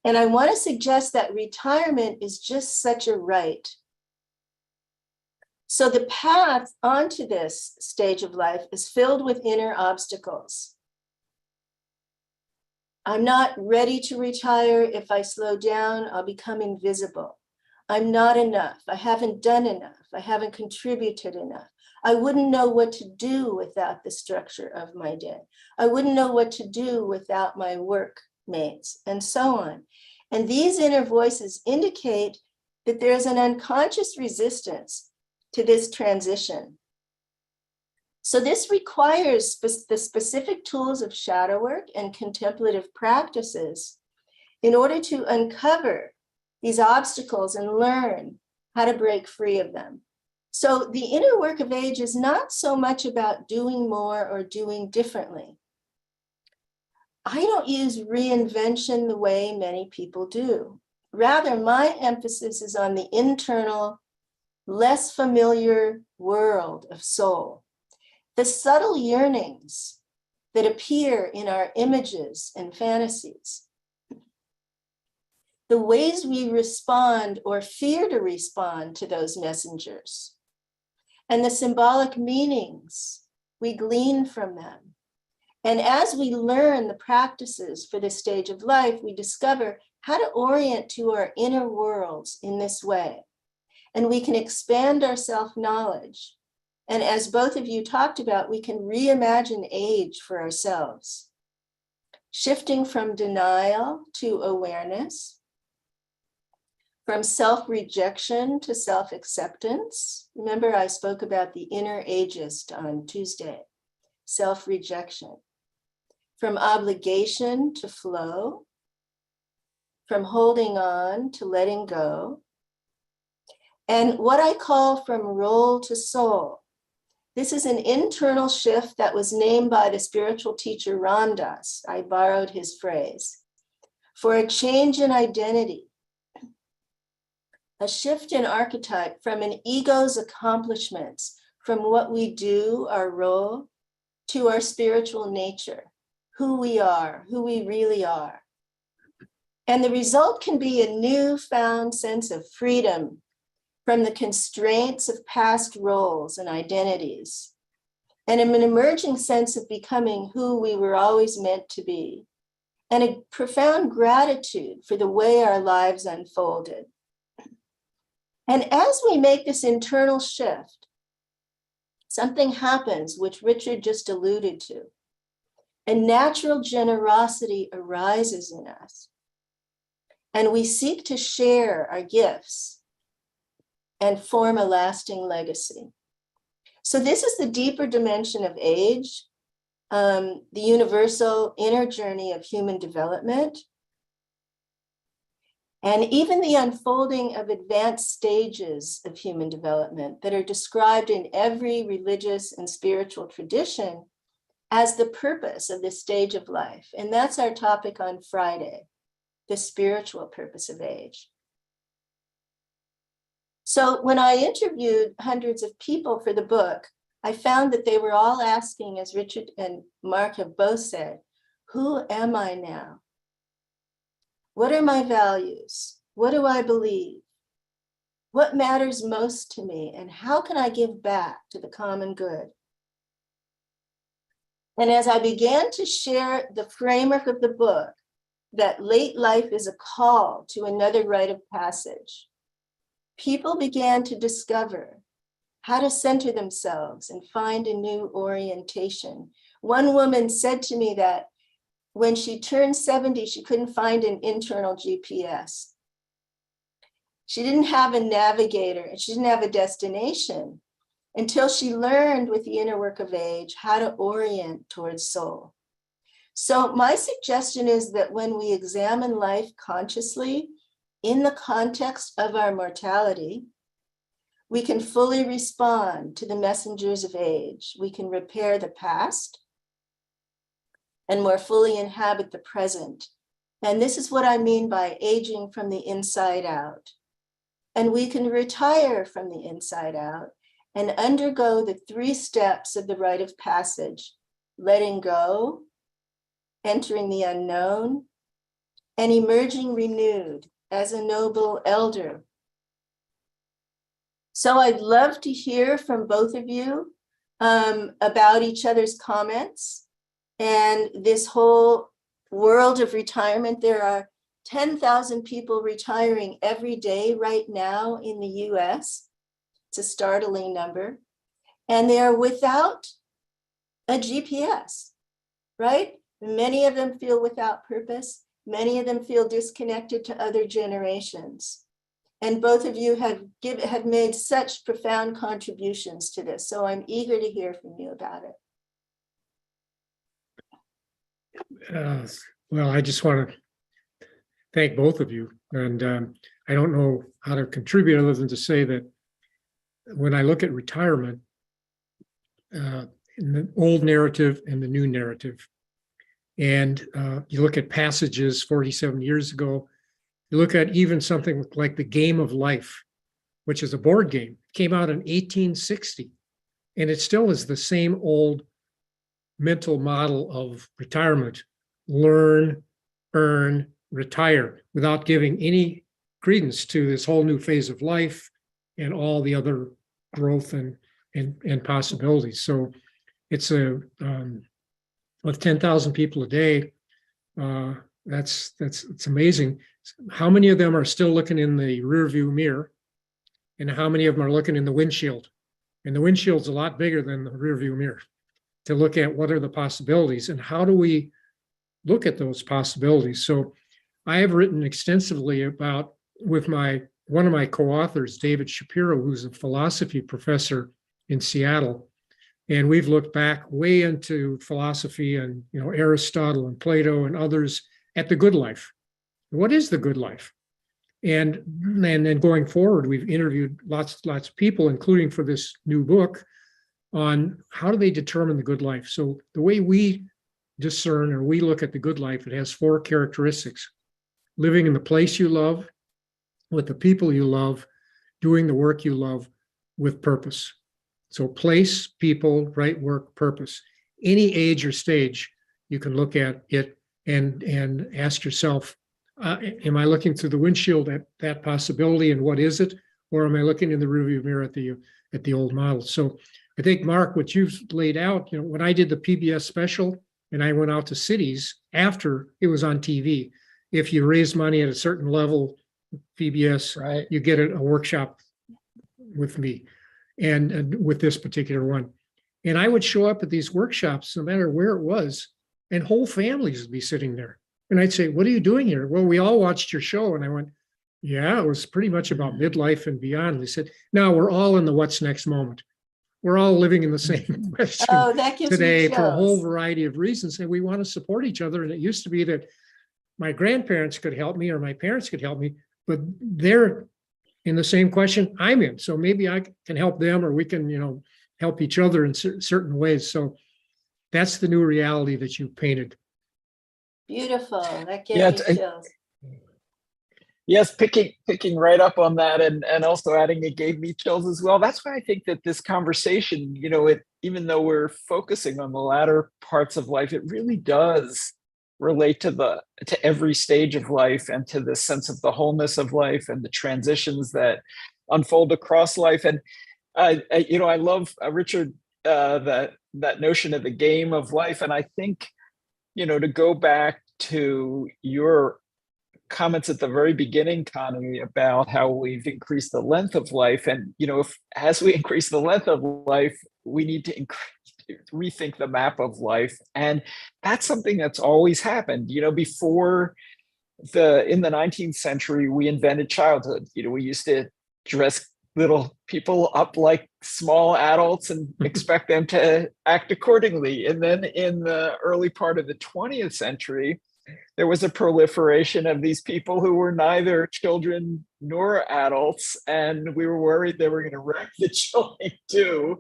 And I want to suggest that retirement is just such a rite. So the path onto this stage of life is filled with inner obstacles. I'm not ready to retire. If I slow down, I'll become invisible. I'm not enough. I haven't done enough. I haven't contributed enough. I wouldn't know what to do without the structure of my day. I wouldn't know what to do without my workmates, and so on. And these inner voices indicate that there's an unconscious resistance to this transition. So this requires the specific tools of shadow work and contemplative practices in order to uncover these obstacles and learn how to break free of them. So the inner work of age is not so much about doing more or doing differently. I don't use reinvention the way many people do. Rather, my emphasis is on the internal, less familiar world of soul. The subtle yearnings that appear in our images and fantasies. The ways we respond or fear to respond to those messengers. And the symbolic meanings we glean from them. And as we learn the practices for this stage of life, we discover how to orient to our inner worlds in this way. And we can expand our self-knowledge. And as both of you talked about, we can reimagine age for ourselves, shifting from denial to awareness, from self-rejection to self-acceptance. Remember, I spoke about the inner ageist on Tuesday, self-rejection. From obligation to flow, from holding on to letting go, and what I call from role to soul. This is an internal shift that was named by the spiritual teacher Ram Dass. I borrowed his phrase, for a change in identity, a shift in archetype from an ego's accomplishments, from what we do, our role, to our spiritual nature, who we are, who we really are. And the result can be a newfound sense of freedom from the constraints of past roles and identities, and an emerging sense of becoming who we were always meant to be, and a profound gratitude for the way our lives unfolded. And as we make this internal shift, something happens which Richard just alluded to. A natural generosity arises in us, and we seek to share our gifts and form a lasting legacy. So this is the deeper dimension of age, the universal inner journey of human development, and even the unfolding of advanced stages of human development that are described in every religious and spiritual tradition as the purpose of this stage of life. And that's our topic on Friday, the spiritual purpose of age. So when I interviewed hundreds of people for the book, I found that they were all asking, as Richard and Mark have both said, who am I now? What are my values? What do I believe? What matters most to me? And how can I give back to the common good? And as I began to share the framework of the book, that late life is a call to another rite of passage, people began to discover how to center themselves and find a new orientation. One woman said to me that when she turned 70, she couldn't find an internal GPS. She didn't have a navigator and she didn't have a destination until she learned with the inner work of age how to orient towards soul. So my suggestion is that when we examine life consciously in the context of our mortality, we can fully respond to the messengers of age. We can repair the past and more fully inhabit the present. And this is what I mean by aging from the inside out. And we can retire from the inside out and undergo the 3 steps of the rite of passage: letting go, entering the unknown, and emerging renewed as a noble elder. So I'd love to hear from both of you about each other's comments and this whole world of retirement. There are 10,000 people retiring every day right now in the US. It's a startling number. And they are without a GPS, right? Many of them feel without purpose. Many of them feel disconnected to other generations. And both of you have made such profound contributions to this. So I'm eager to hear from you about it. Well, I just want to thank both of you. And I don't know how to contribute other than to say that when I look at retirement, in the old narrative and the new narrative, and you look at passages 47 years ago, you look at even something like the Game of Life, which is a board game, came out in 1860, and it still is the same old mental model of retirement: learn, earn, retire, without giving any credence to this whole new phase of life and all the other growth and possibilities. So it's with 10,000 people a day, it's amazing. How many of them are still looking in the rearview mirror, and how many of them are looking in the windshield? And the windshield's a lot bigger than the rearview mirror, to look at what are the possibilities and how do we look at those possibilities. So I have written extensively about, with one of my co-authors, David Shapiro, who's a philosophy professor in Seattle. And we've looked back way into philosophy and, Aristotle and Plato and others at the good life. What is the good life? And then going forward, we've interviewed lots of people, including for this new book, on how do they determine the good life. So the way we discern or we look at the good life, it has 4 characteristics: living in the place you love, with the people you love, doing the work you love with purpose. So place, people, right work, purpose. Any age or stage, you can look at it and ask yourself, am I looking through the windshield at that possibility and what is it? Or am I looking in the rearview mirror at the old model? So I think, Mark, what you've laid out, when I did the PBS special and I went out to cities after it was on TV, if you raise money at a certain level, PBS, Right. you get a workshop with me and with this particular one. And I would show up at these workshops, no matter where it was, and whole families would be sitting there. And I'd say, what are you doing here? Well, we all watched your show. And I went, yeah, it was pretty much about midlife and beyond. They said, no, we're all in the what's next moment. We're all living in the same question That gives today me for a whole chills. variety of reasons. And we want to support each other. And it used to be that my grandparents could help me or my parents could help me, but they're in the same question I'm in. So maybe I can help them, or we can, help each other in certain ways. So that's the new reality that you painted. Beautiful. That Yeah, gave me chills. Yes, picking right up on that, and also adding it gave me chills as well. That's why I think that this conversation, even though we're focusing on the latter parts of life, it really does relate to every stage of life and to the sense of the wholeness of life and the transitions that unfold across life. And I love, Richard, that notion of the game of life. And I think, to go back to your comments at the very beginning, Connie, about how we've increased the length of life. And, as we increase the length of life, we need to rethink the map of life. And that's something that's always happened. Before in the 19th century, we invented childhood. We used to dress little people up like small adults and expect them to act accordingly. And then in the early part of the 20th century, there was a proliferation of these people who were neither children nor adults, and we were worried they were going to wreck the children too.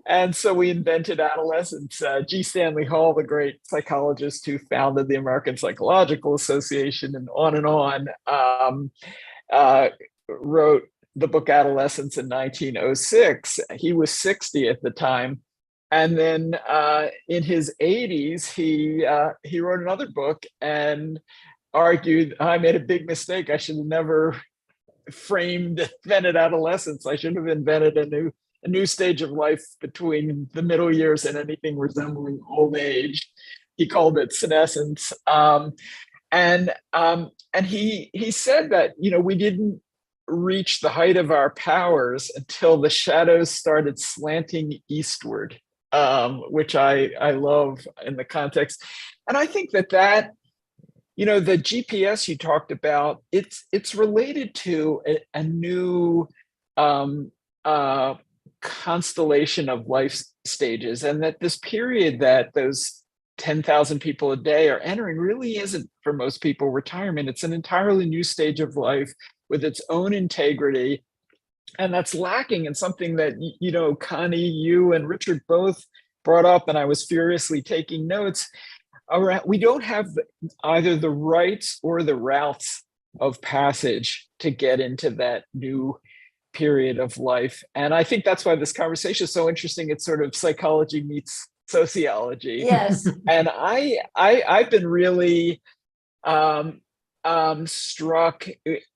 And so we invented adolescence. G. Stanley Hall, the great psychologist who founded the American Psychological Association, and on, wrote the book Adolescence in 1906. He was 60 at the time. And then in his 80s, he wrote another book and argued, I made a big mistake. I should have never invented adolescence. I should have invented a new stage of life between the middle years and anything resembling old age. He called it senescence. And he said that, we didn't reach the height of our powers until the shadows started slanting eastward. Which I love in the context. And I think that the GPS you talked about, it's related to a new constellation of life stages, and that this period that those 10,000 people a day are entering really isn't, for most people, retirement. It's an entirely new stage of life with its own integrity. And that's lacking in something that, Connie, you and Richard both brought up, and I was furiously taking notes around. We don't have either the rites or the routes of passage to get into that new period of life. And I think that's why this conversation is so interesting. It's sort of psychology meets sociology. Yes. And I've been really struck,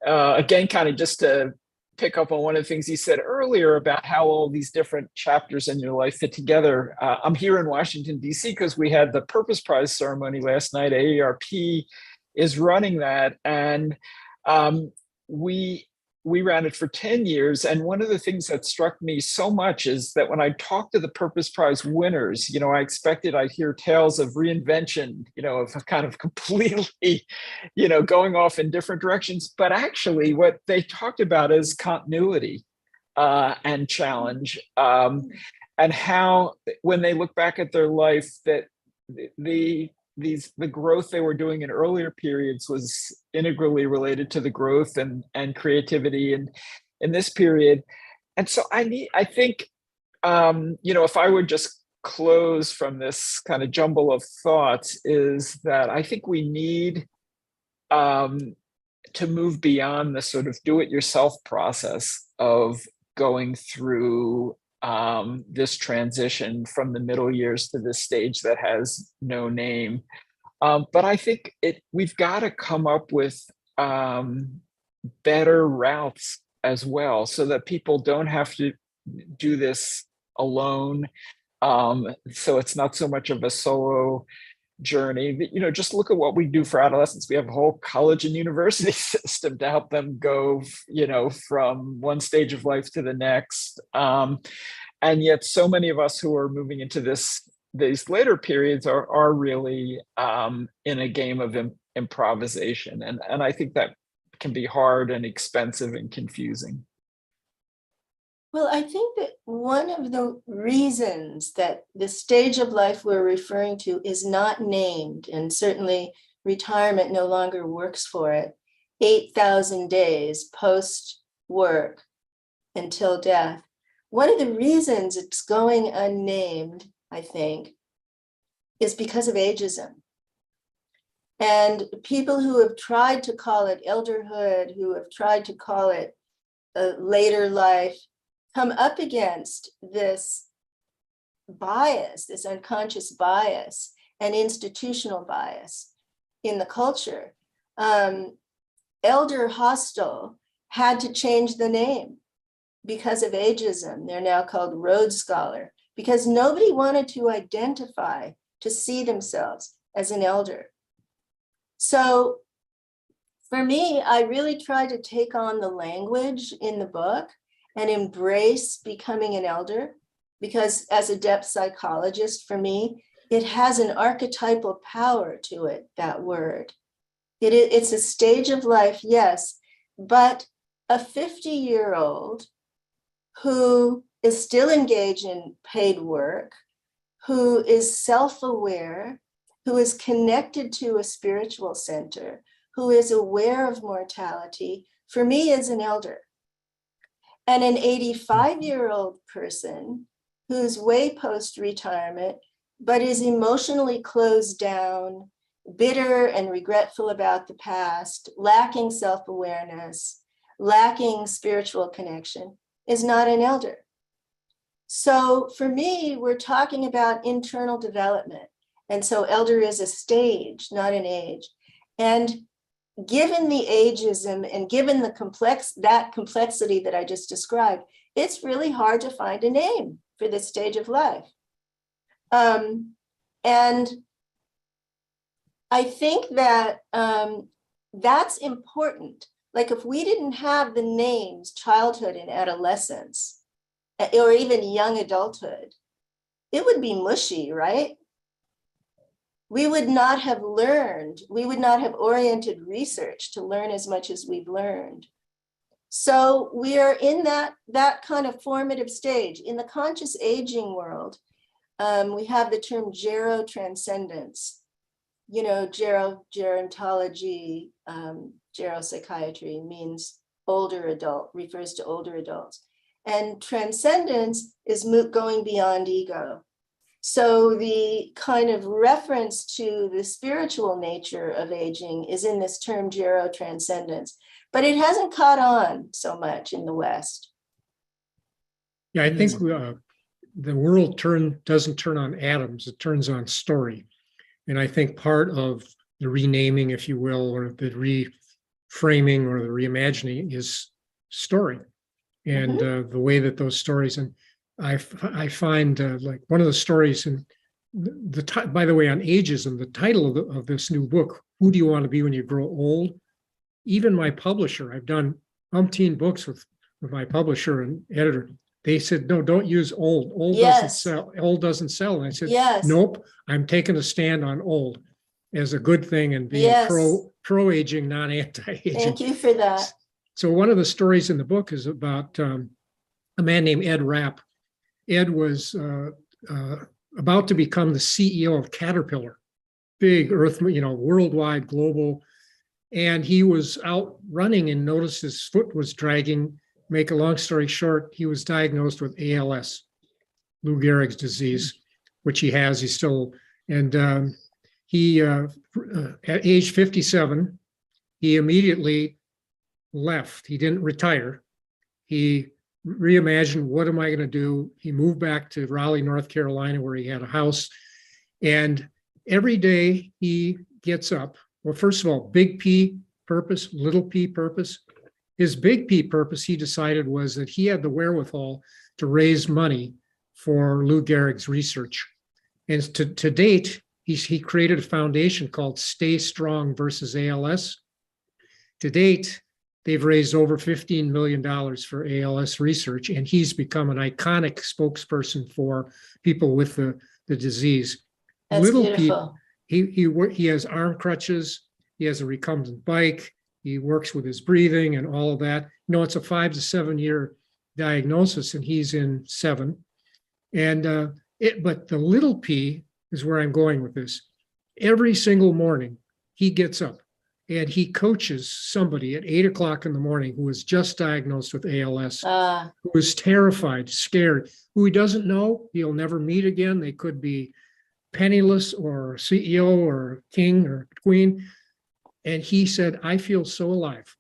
again, kind of just to pick up on one of the things you said earlier about how all these different chapters in your life fit together. I'm here in Washington, D.C. because we had the Purpose Prize ceremony last night. AARP is running that. And we ran it for 10 years. And one of the things that struck me so much is that when I talked to the Purpose Prize winners, I expected I'd hear tales of reinvention, of kind of completely, going off in different directions. But actually what they talked about is continuity and challenge, and how when they look back at their life, that the growth they were doing in earlier periods was integrally related to the growth and creativity in this period. And so I think, if I would just close from this kind of jumble of thoughts, is that I think we need to move beyond the sort of do-it-yourself process of going through this transition from the middle years to this stage that has no name. But I think we've got to come up with better routes as well, so that people don't have to do this alone. So it's not so much of a solo journey. Just look at what we do for adolescents. We have a whole college and university system to help them go, from one stage of life to the next. And yet so many of us who are moving into these later periods are really in a game of improvisation. And I think that can be hard and expensive and confusing. Well, I think that one of the reasons that the stage of life we're referring to is not named, and certainly retirement no longer works for it, 8,000 days post-work until death. One of the reasons it's going unnamed, I think, is because of ageism. And people who have tried to call it elderhood, who have tried to call it a later life, come up against this bias, this unconscious bias and institutional bias in the culture. Elder Hostel had to change the name because of ageism. They're now called Rhodes Scholar, because nobody wanted to identify, to see themselves as an elder. So for me, I really try to take on the language in the book and embrace becoming an elder, because as a depth psychologist, for me, it has an archetypal power to it, that word. It's a stage of life, yes, but a 50-year-old who is still engaged in paid work, who is self-aware, who is connected to a spiritual center, who is aware of mortality, for me is an elder. And an 85-year-old person who's way post-retirement, but is emotionally closed down, bitter and regretful about the past, lacking self-awareness, lacking spiritual connection, is not an elder. So for me, we're talking about internal development. And so elder is a stage, not an age. And given the ageism and given the complexity that I just described, it's really hard to find a name for this stage of life. And I think that that's important. Like if we didn't have the names childhood and adolescence, or even young adulthood, it would be mushy, right? we would not have oriented research to learn as much as we've learned. So we are in that kind of formative stage. In the conscious aging world, we have the term gerotranscendence. You know, gerontology, geropsychiatry means older adult, refers to older adults. And transcendence is going beyond ego. So the kind of reference to the spiritual nature of aging is in this term gerotranscendence, but it hasn't caught on so much in the West. Yeah, I think the world doesn't turn on atoms, it turns on story. And I think part of the renaming, if you will, or the reframing or the reimagining is story. And the way that those stories, and I find like one of the stories, and by the way, on ageism, the title of this new book, Who Do You Want to Be When You Grow Old? Even my publisher, I've done umpteen books with my publisher and editor. They said, no, don't use old. Old doesn't sell. Old doesn't sell. And I said, nope, I'm taking a stand on old as a good thing and being pro-aging, not anti-aging. Thank you for that. So one of the stories in the book is about a man named Ed Rapp. Ed was about to become the CEO of Caterpillar, big earth, worldwide, global. And he was out running and noticed his foot was dragging. Make a long story short, he was diagnosed with ALS, Lou Gehrig's disease, which he has. He's still, and he, at age 57, he immediately left. He didn't retire. He reimagined, what am I going to do? He moved back to Raleigh, North Carolina, where he had a house. And every day he gets up. Well, first of all, big P purpose, little p purpose. His big P purpose, he decided, was that he had the wherewithal to raise money for Lou Gehrig's research. And to date, he created a foundation called Stay Strong versus ALS. To date, they've raised over $15 million for ALS research, and he's become an iconic spokesperson for people with the disease. That's beautiful. He has arm crutches. He has a recumbent bike. He works with his breathing and all of that. It's a 5 to 7 year diagnosis, and he's in 7. And but the little p is where I'm going with this. Every single morning, he gets up and he coaches somebody at 8 o'clock in the morning who was just diagnosed with ALS, who is terrified, scared, who he doesn't know, he'll never meet again. They could be penniless or CEO or king or queen. And he said, I feel so alive.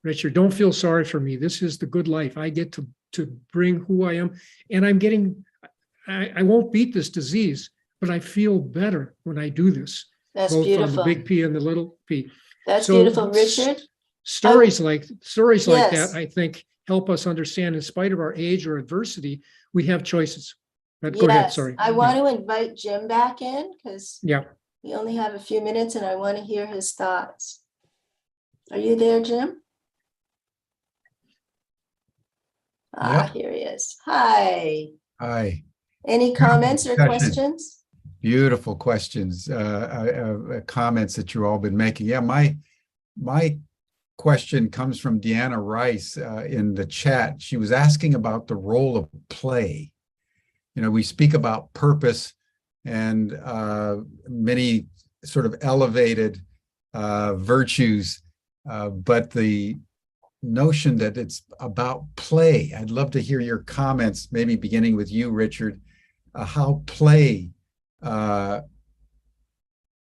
Richard, don't feel sorry for me. This is the good life. I get to bring who I am. And I won't beat this disease, but I feel better when I do this. That's both beautiful. On the big P and the little p. That's beautiful, Richard. Stories like that, I think, help us understand, in spite of our age or adversity, we have choices. But go ahead, sorry. I want to invite Jim back in because we only have a few minutes and I want to hear his thoughts. Are you there, Jim? Here he is. Hi. Hi. Any comments or questions? Beautiful questions, comments that you've all been making. Yeah, my question comes from Deanna Rice in the chat. She was asking about the role of play. We speak about purpose and many sort of elevated virtues, but the notion that it's about play. I'd love to hear your comments, maybe beginning with you, Richard, how play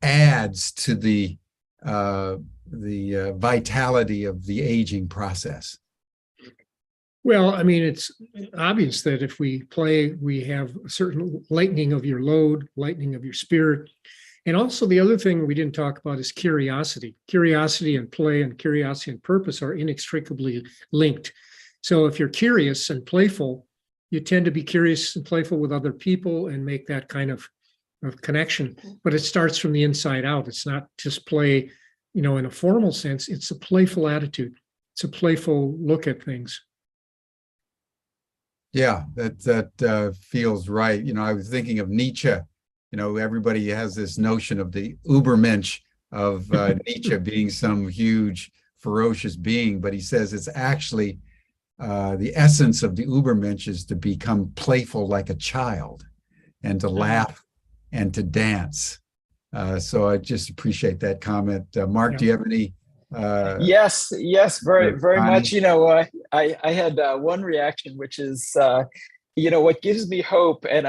adds to the vitality of the aging process. Well, I mean, it's obvious that if we play, we have a certain lightening of your load, lightening of your spirit. And also the other thing we didn't talk about is curiosity. Curiosity and play and curiosity and purpose are inextricably linked. So if you're curious and playful, you tend to be curious and playful with other people and make that kind of connection. But it starts from the inside out. It's not just play, in a formal sense. It's a playful attitude. It's a playful look at things. Yeah, that feels right. I was thinking of Nietzsche, everybody has this notion of the Ubermensch of Nietzsche being some huge, ferocious being, but he says it's actually the essence of the Ubermensch is to become playful like a child and to laugh and to dance. So I just appreciate that comment. Mark, do you have any? Yes, very much. Connie? I had one reaction, which is, what gives me hope, and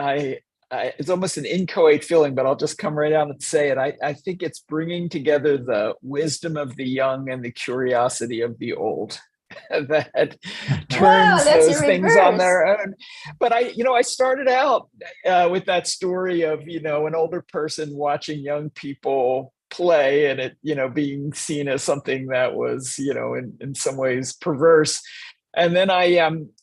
it's almost an inchoate feeling, but I'll just come right out and say it. I think it's bringing together the wisdom of the young and the curiosity of the old that turns that's those in things on reverse. their own. But I started out with that story of, an older person watching young people play and it, being seen as something that was, in some ways perverse. And then I,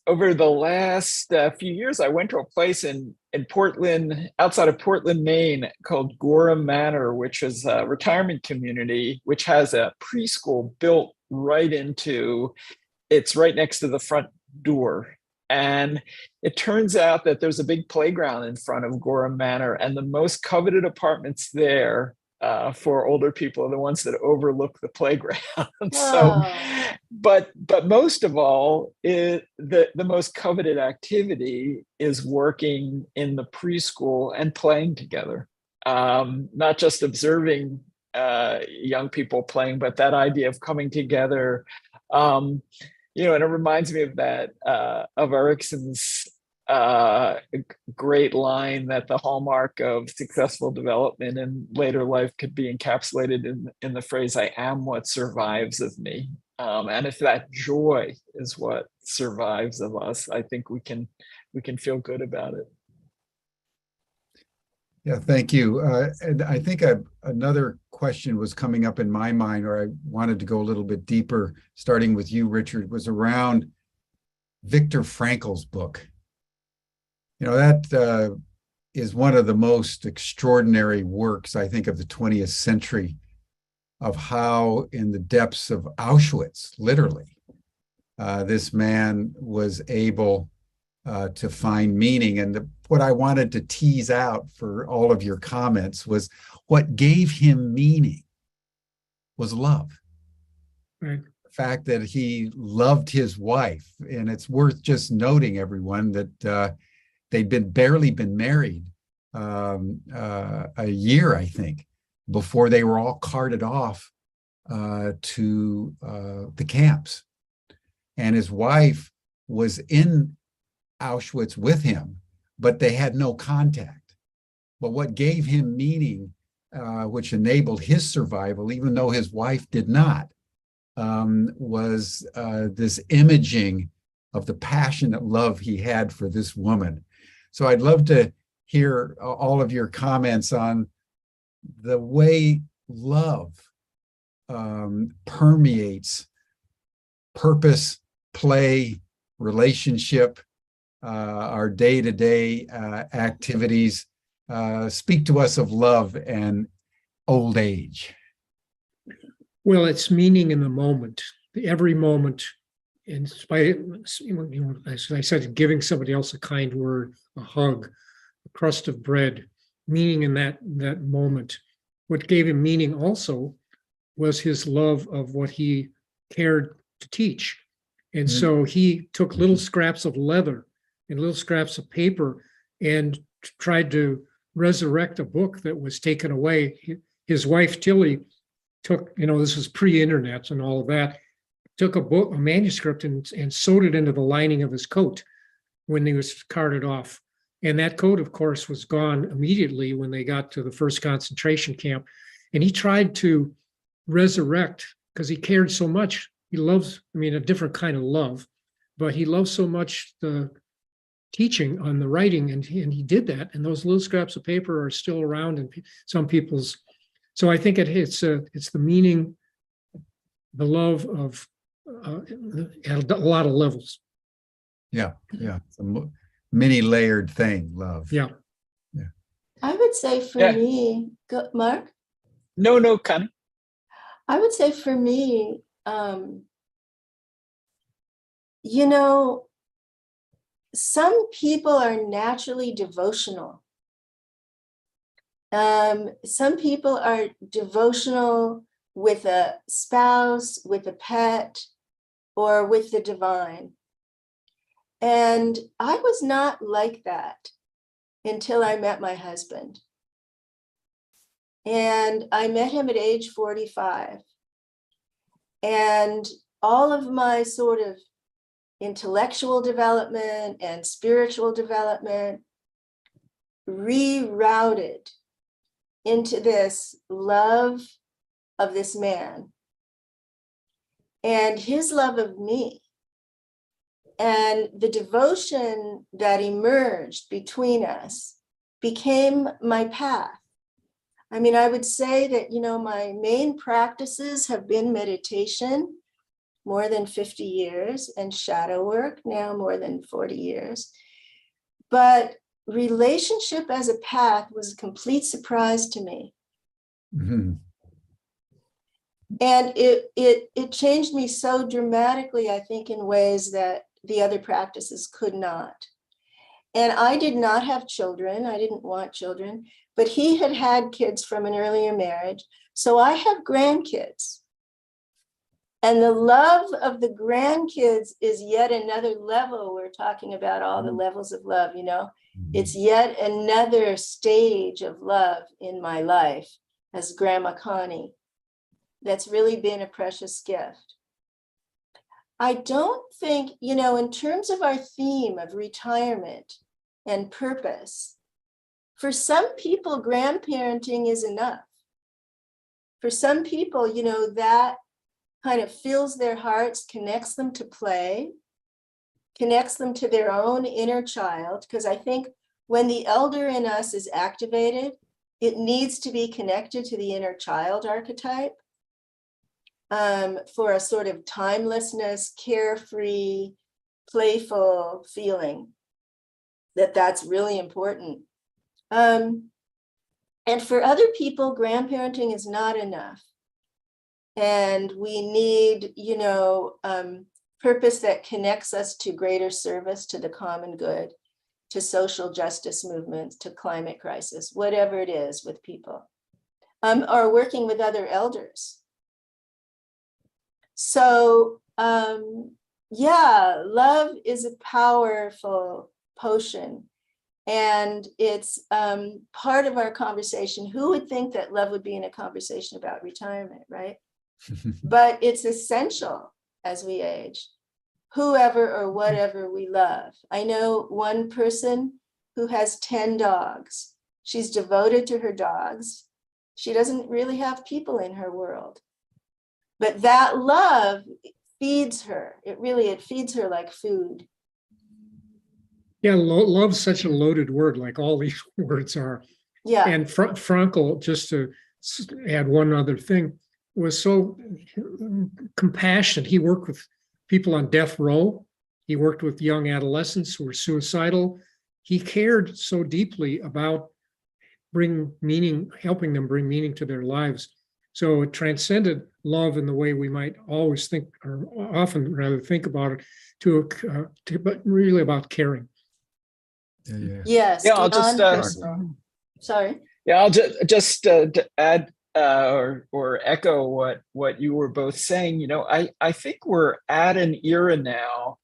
over the last few years, I went to a place in Portland, outside of Portland, Maine, called Gorham Manor, which is a retirement community, which has a preschool built it's right next to the front door. And it turns out that there's a big playground in front of Gorham Manor, and the most coveted apartments there for older people are the ones that overlook the playground. So, but most of all, the most coveted activity is working in the preschool and playing together, not just observing young people playing, but that idea of coming together. And it reminds me of that of Erickson's great line that the hallmark of successful development in later life could be encapsulated in the phrase, "I am what survives of me." And if that joy is what survives of us, I think we can feel good about it. Yeah, thank you. And I think another question was coming up in my mind, or I wanted to go a little bit deeper, starting with you, Richard, was around Viktor Frankl's book. That is one of the most extraordinary works, I think, of the 20th century, of how in the depths of Auschwitz, literally, this man was able to find meaning. And what I wanted to tease out for all of your comments was what gave him meaning was love. Right. The fact that he loved his wife. And it's worth just noting, everyone, that they'd barely been married a year, I think, before they were all carted off to the camps. And his wife was in Auschwitz with him, but they had no contact. But what gave him meaning, which enabled his survival, even though his wife did not, was this imaging of the passionate love he had for this woman. So I'd love to hear all of your comments on the way love permeates purpose, play, relationship, our day-to-day activities. Speak to us of love and old age. Well, it's meaning in the moment, every moment. In spite, as I said, giving somebody else a kind word, a hug, a crust of bread, meaning in that moment. What gave him meaning also was his love of what he cared to teach. And so he took little scraps of leather and little scraps of paper and tried to resurrect a book that was taken away. His wife, Tilly, took, this was pre-internet and all of that, took a manuscript and sewed it into the lining of his coat when he was carted off. And that coat, of course, was gone immediately when they got to the first concentration camp. And he tried to resurrect, because he cared so much. He loves, a different kind of love, but he loves so much the teaching on the writing, and he did that. And those little scraps of paper are still around in some people's. So I think it's the meaning, the love of at a lot of levels. Yeah. It's a many layered thing, love. Yeah. I would say for me, Mark? No, Connie. I would say for me, some people are naturally devotional. Some people are devotional with a spouse, with a pet, or with the divine. And I was not like that until I met my husband. And I met him at age 45. And all of my sort of intellectual development and spiritual development rerouted into this love of this man and his love of me. And the devotion that emerged between us became my path. I mean, I would say that, my main practices have been meditation, more than 50 years, and shadow work, now more than 40 years. But relationship as a path was a complete surprise to me. Mhm. And it changed me so dramatically, I think, in ways that the other practices could not. And I did not have children. I didn't want children, but he had had kids from an earlier marriage. So I have grandkids. And the love of the grandkids is yet another level. We're talking about all the levels of love, It's yet another stage of love in my life as Grandma Connie. That's really been a precious gift. I don't think, in terms of our theme of retirement and purpose, for some people, grandparenting is enough. For some people, that kind of fills their hearts, connects them to play, connects them to their own inner child. Because I think when the elder in us is activated, it needs to be connected to the inner child archetype. For a sort of timelessness, carefree, playful feeling that's really important. And for other people, grandparenting is not enough. And we need, purpose that connects us to greater service, to the common good, to social justice movements, to climate crisis, whatever it is with people, or working with other elders. So, love is a powerful potion, and it's part of our conversation. Who would think that love would be in a conversation about retirement, right? But it's essential as we age, whoever or whatever we love. I know one person who has 10 dogs. She's devoted to her dogs. She doesn't really have people in her world. But that love feeds her. It feeds her like food. Yeah, love's such a loaded word, like all these words are. Yeah. And Frankl, just to add one other thing, was so compassionate. He worked with people on death row. He worked with young adolescents who were suicidal. He cared so deeply about helping them bring meaning to their lives. So it transcended love in the way we might always think, or often rather think about it, but really about caring. Yes. Yeah, I'll just Sorry. Yeah, I'll just add or echo what you were both saying. I think we're at an era now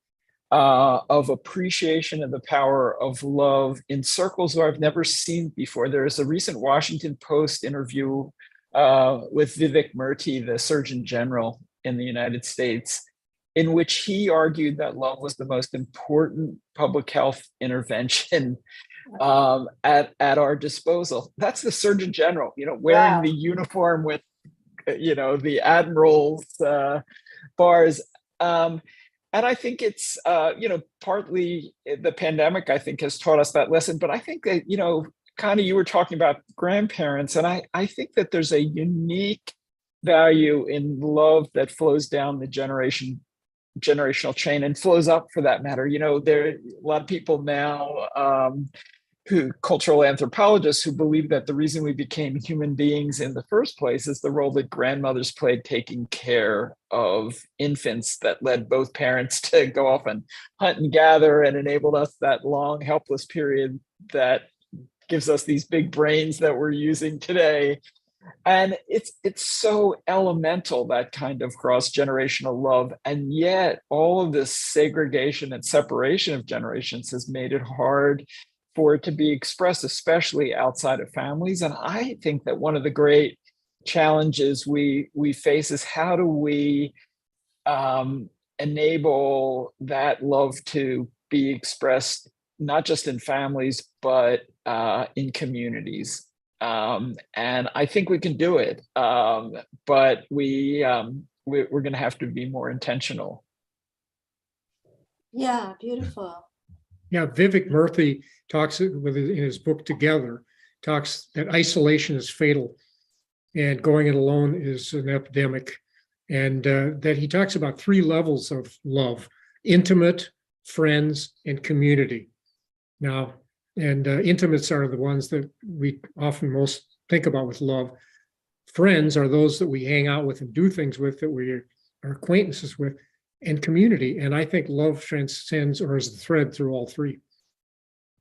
of appreciation of the power of love in circles where I've never seen before. There is a recent Washington Post interview with Vivek Murthy, the Surgeon General in the United States, in which he argued that love was the most important public health intervention at our disposal. That's the Surgeon General, wearing the uniform with, the admiral's bars. And I think it's, partly the pandemic, I think, has taught us that lesson. But I think that, Connie, you were talking about grandparents, and I think that there's a unique value in love that flows down the generational chain and flows up, for that matter. There are a lot of people now, cultural anthropologists, who believe that the reason we became human beings in the first place is the role that grandmothers played taking care of infants, that led both parents to go off and hunt and gather and enabled us that long helpless period that gives us these big brains that we're using today. And it's so elemental, that kind of cross-generational love. And yet all of this segregation and separation of generations has made it hard for it to be expressed, especially outside of families. And I think that one of the great challenges we face is, how do we enable that love to be expressed not just in families, but in communities. And I think we can do it, but we're going to have to be more intentional. Yeah, beautiful. Yeah, Vivek Murthy talks in his book Together, talks that isolation is fatal and going it alone is an epidemic. And that he talks about 3 levels of love: intimate, friends, and community. Now, and intimates are the ones that we often most think about with love. Friends are those that we hang out with and do things with, that we are acquaintances with, and community. And I think love transcends, or is the thread through all 3.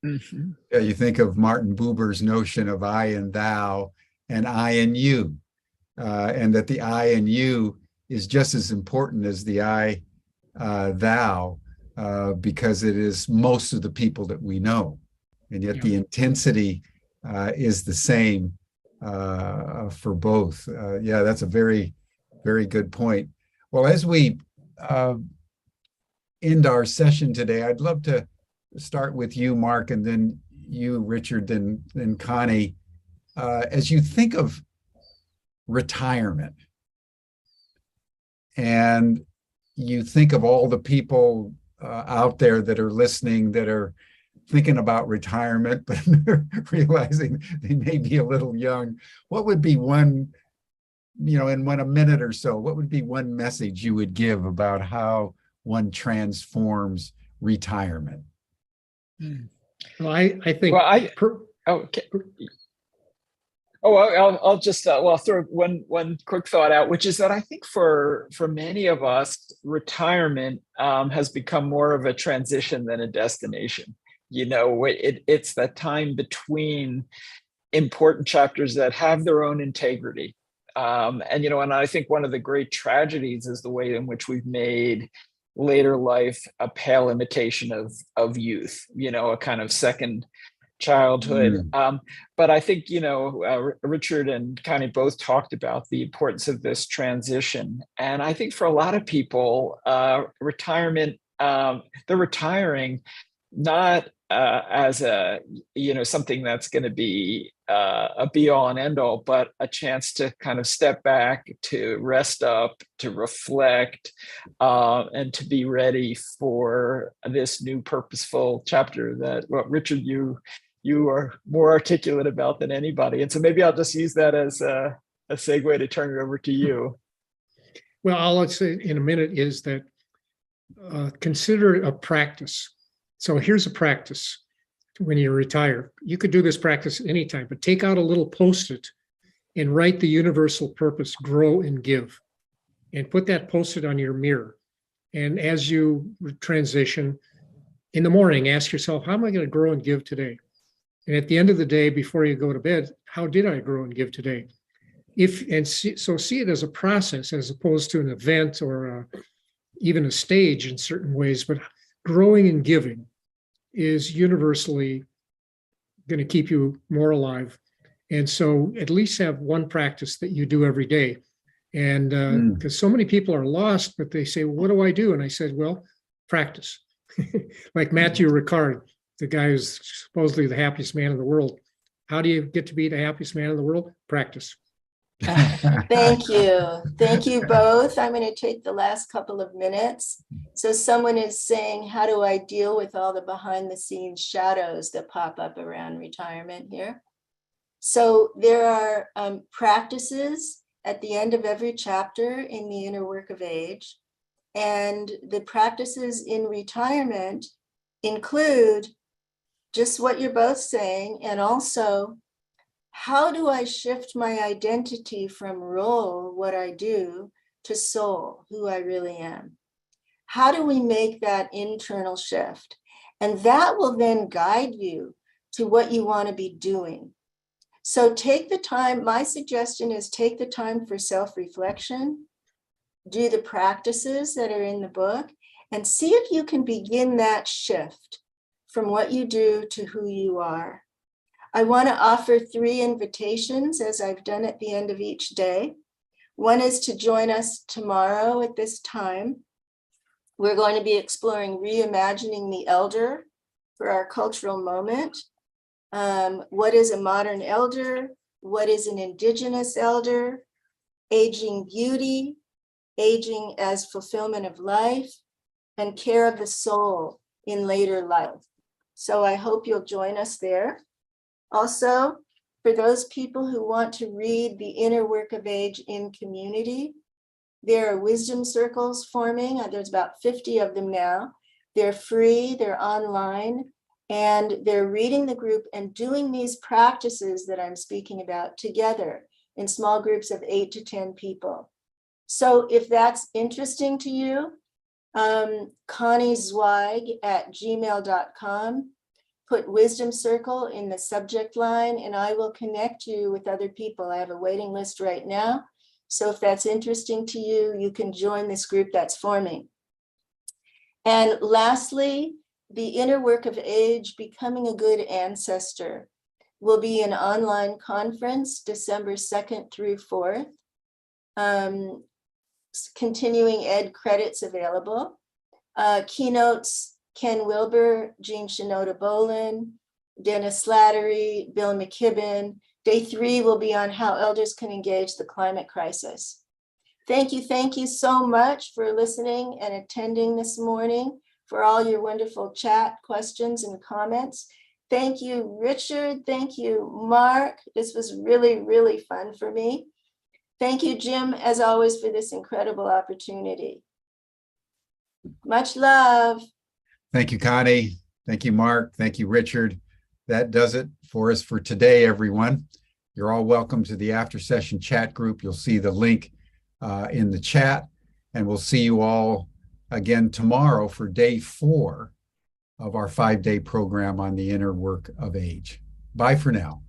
Mm-hmm. Yeah, you think of Martin Buber's notion of I and thou and I and you, and that the I and you is just as important as the I, thou, because it is most of the people that we know. And yet the intensity is the same for both. Yeah, that's a very, very good point. Well, as we end our session today, I'd love to start with you, Mark, and then you, Richard, then Connie. As you think of retirement, and you think of all the people out there that are listening, that are thinking about retirement, but realizing they may be a little young, what would be one, in a minute or so, what would be one message you would give about how one transforms retirement? Well, I think. Well, okay. Oh, I'll just I'll throw one quick thought out, which is that I think for many of us, retirement has become more of a transition than a destination. It's that time between important chapters that have their own integrity, and I think one of the great tragedies is the way in which we've made later life a pale imitation of youth. A kind of second childhood. But I think, Richard and Connie both talked about the importance of this transition. And I think for a lot of people, retirement, they're retiring not as a, something that's going to be a be all and end all, but a chance to kind of step back, to rest up, to reflect, and to be ready for this new purposeful chapter that, Richard, you are more articulate about than anybody. And so maybe I'll just use that as a segue to turn it over to you. Well, all I'll say in a minute is that consider it a practice. So here's a practice when you retire. You could do this practice anytime, but take out a little Post-it and write the universal purpose, grow and give, and put that Post-it on your mirror. And as you transition in the morning, ask yourself, how am I going to grow and give today? And at the end of the day, before you go to bed, how did I grow and give today? See it as a process as opposed to an event or even a stage in certain ways. But growing and giving is universally going to keep you more alive. And so at least have one practice that you do every day. And because so many people are lost, but they say, well, what do I do? And I said, well, practice. Like Matthew Ricard, the guy who's supposedly the happiest man in the world. How do you get to be the happiest man in the world? Practice. Thank you. Thank you both. I'm going to take the last couple of minutes. So someone is saying, how do I deal with all the behind the scenes shadows that pop up around retirement here? So there are practices at the end of every chapter in the Inner Work of Age. And the practices in retirement include just what you're both saying, and also, how do I shift my identity from role, what I do, to soul, who I really am? How do we make that internal shift? And that will then guide you to what you want to be doing. So take the time. My suggestion is take the time for self-reflection, do the practices that are in the book, and see if you can begin that shift from what you do to who you are. I want to offer 3 invitations, as I've done at the end of each day. One is to join us tomorrow at this time. We're going to be exploring reimagining the elder for our cultural moment. What is a modern elder? What is an indigenous elder? Aging beauty, aging as fulfillment of life, and care of the soul in later life. So I hope you'll join us there. Also, for those people who want to read The Inner Work of Age in Community, there are wisdom circles forming. There's about 50 of them now. They're free, they're online, and they're reading the group and doing these practices that I'm speaking about together in small groups of 8 to 10 people. So if that's interesting to you, Connie Zweig at gmail.com, put wisdom circle in the subject line, and I will connect you with other people. I have a waiting list right now. So if that's interesting to you, you can join this group that's forming. And lastly, The Inner Work of Age, Becoming a Good Ancestor, will be an online conference December 2nd through 4th. Continuing ed credits available. Keynotes, Ken Wilber, Jean Shinoda Bolin, Dennis Slattery, Bill McKibben. Day 3 will be on how elders can engage the climate crisis. Thank you so much for listening and attending this morning, for all your wonderful chat, questions, and comments. Thank you, Richard. Thank you, Mark. This was really, really fun for me. Thank you, Jim, as always, for this incredible opportunity. Much love. Thank you, Connie. Thank you, Mark. Thank you, Richard. That does it for us for today, everyone. You're all welcome to the after session chat group. You'll see the link in the chat, and we'll see you all again tomorrow for day 4 of our 5-day program on the inner work of age. Bye for now.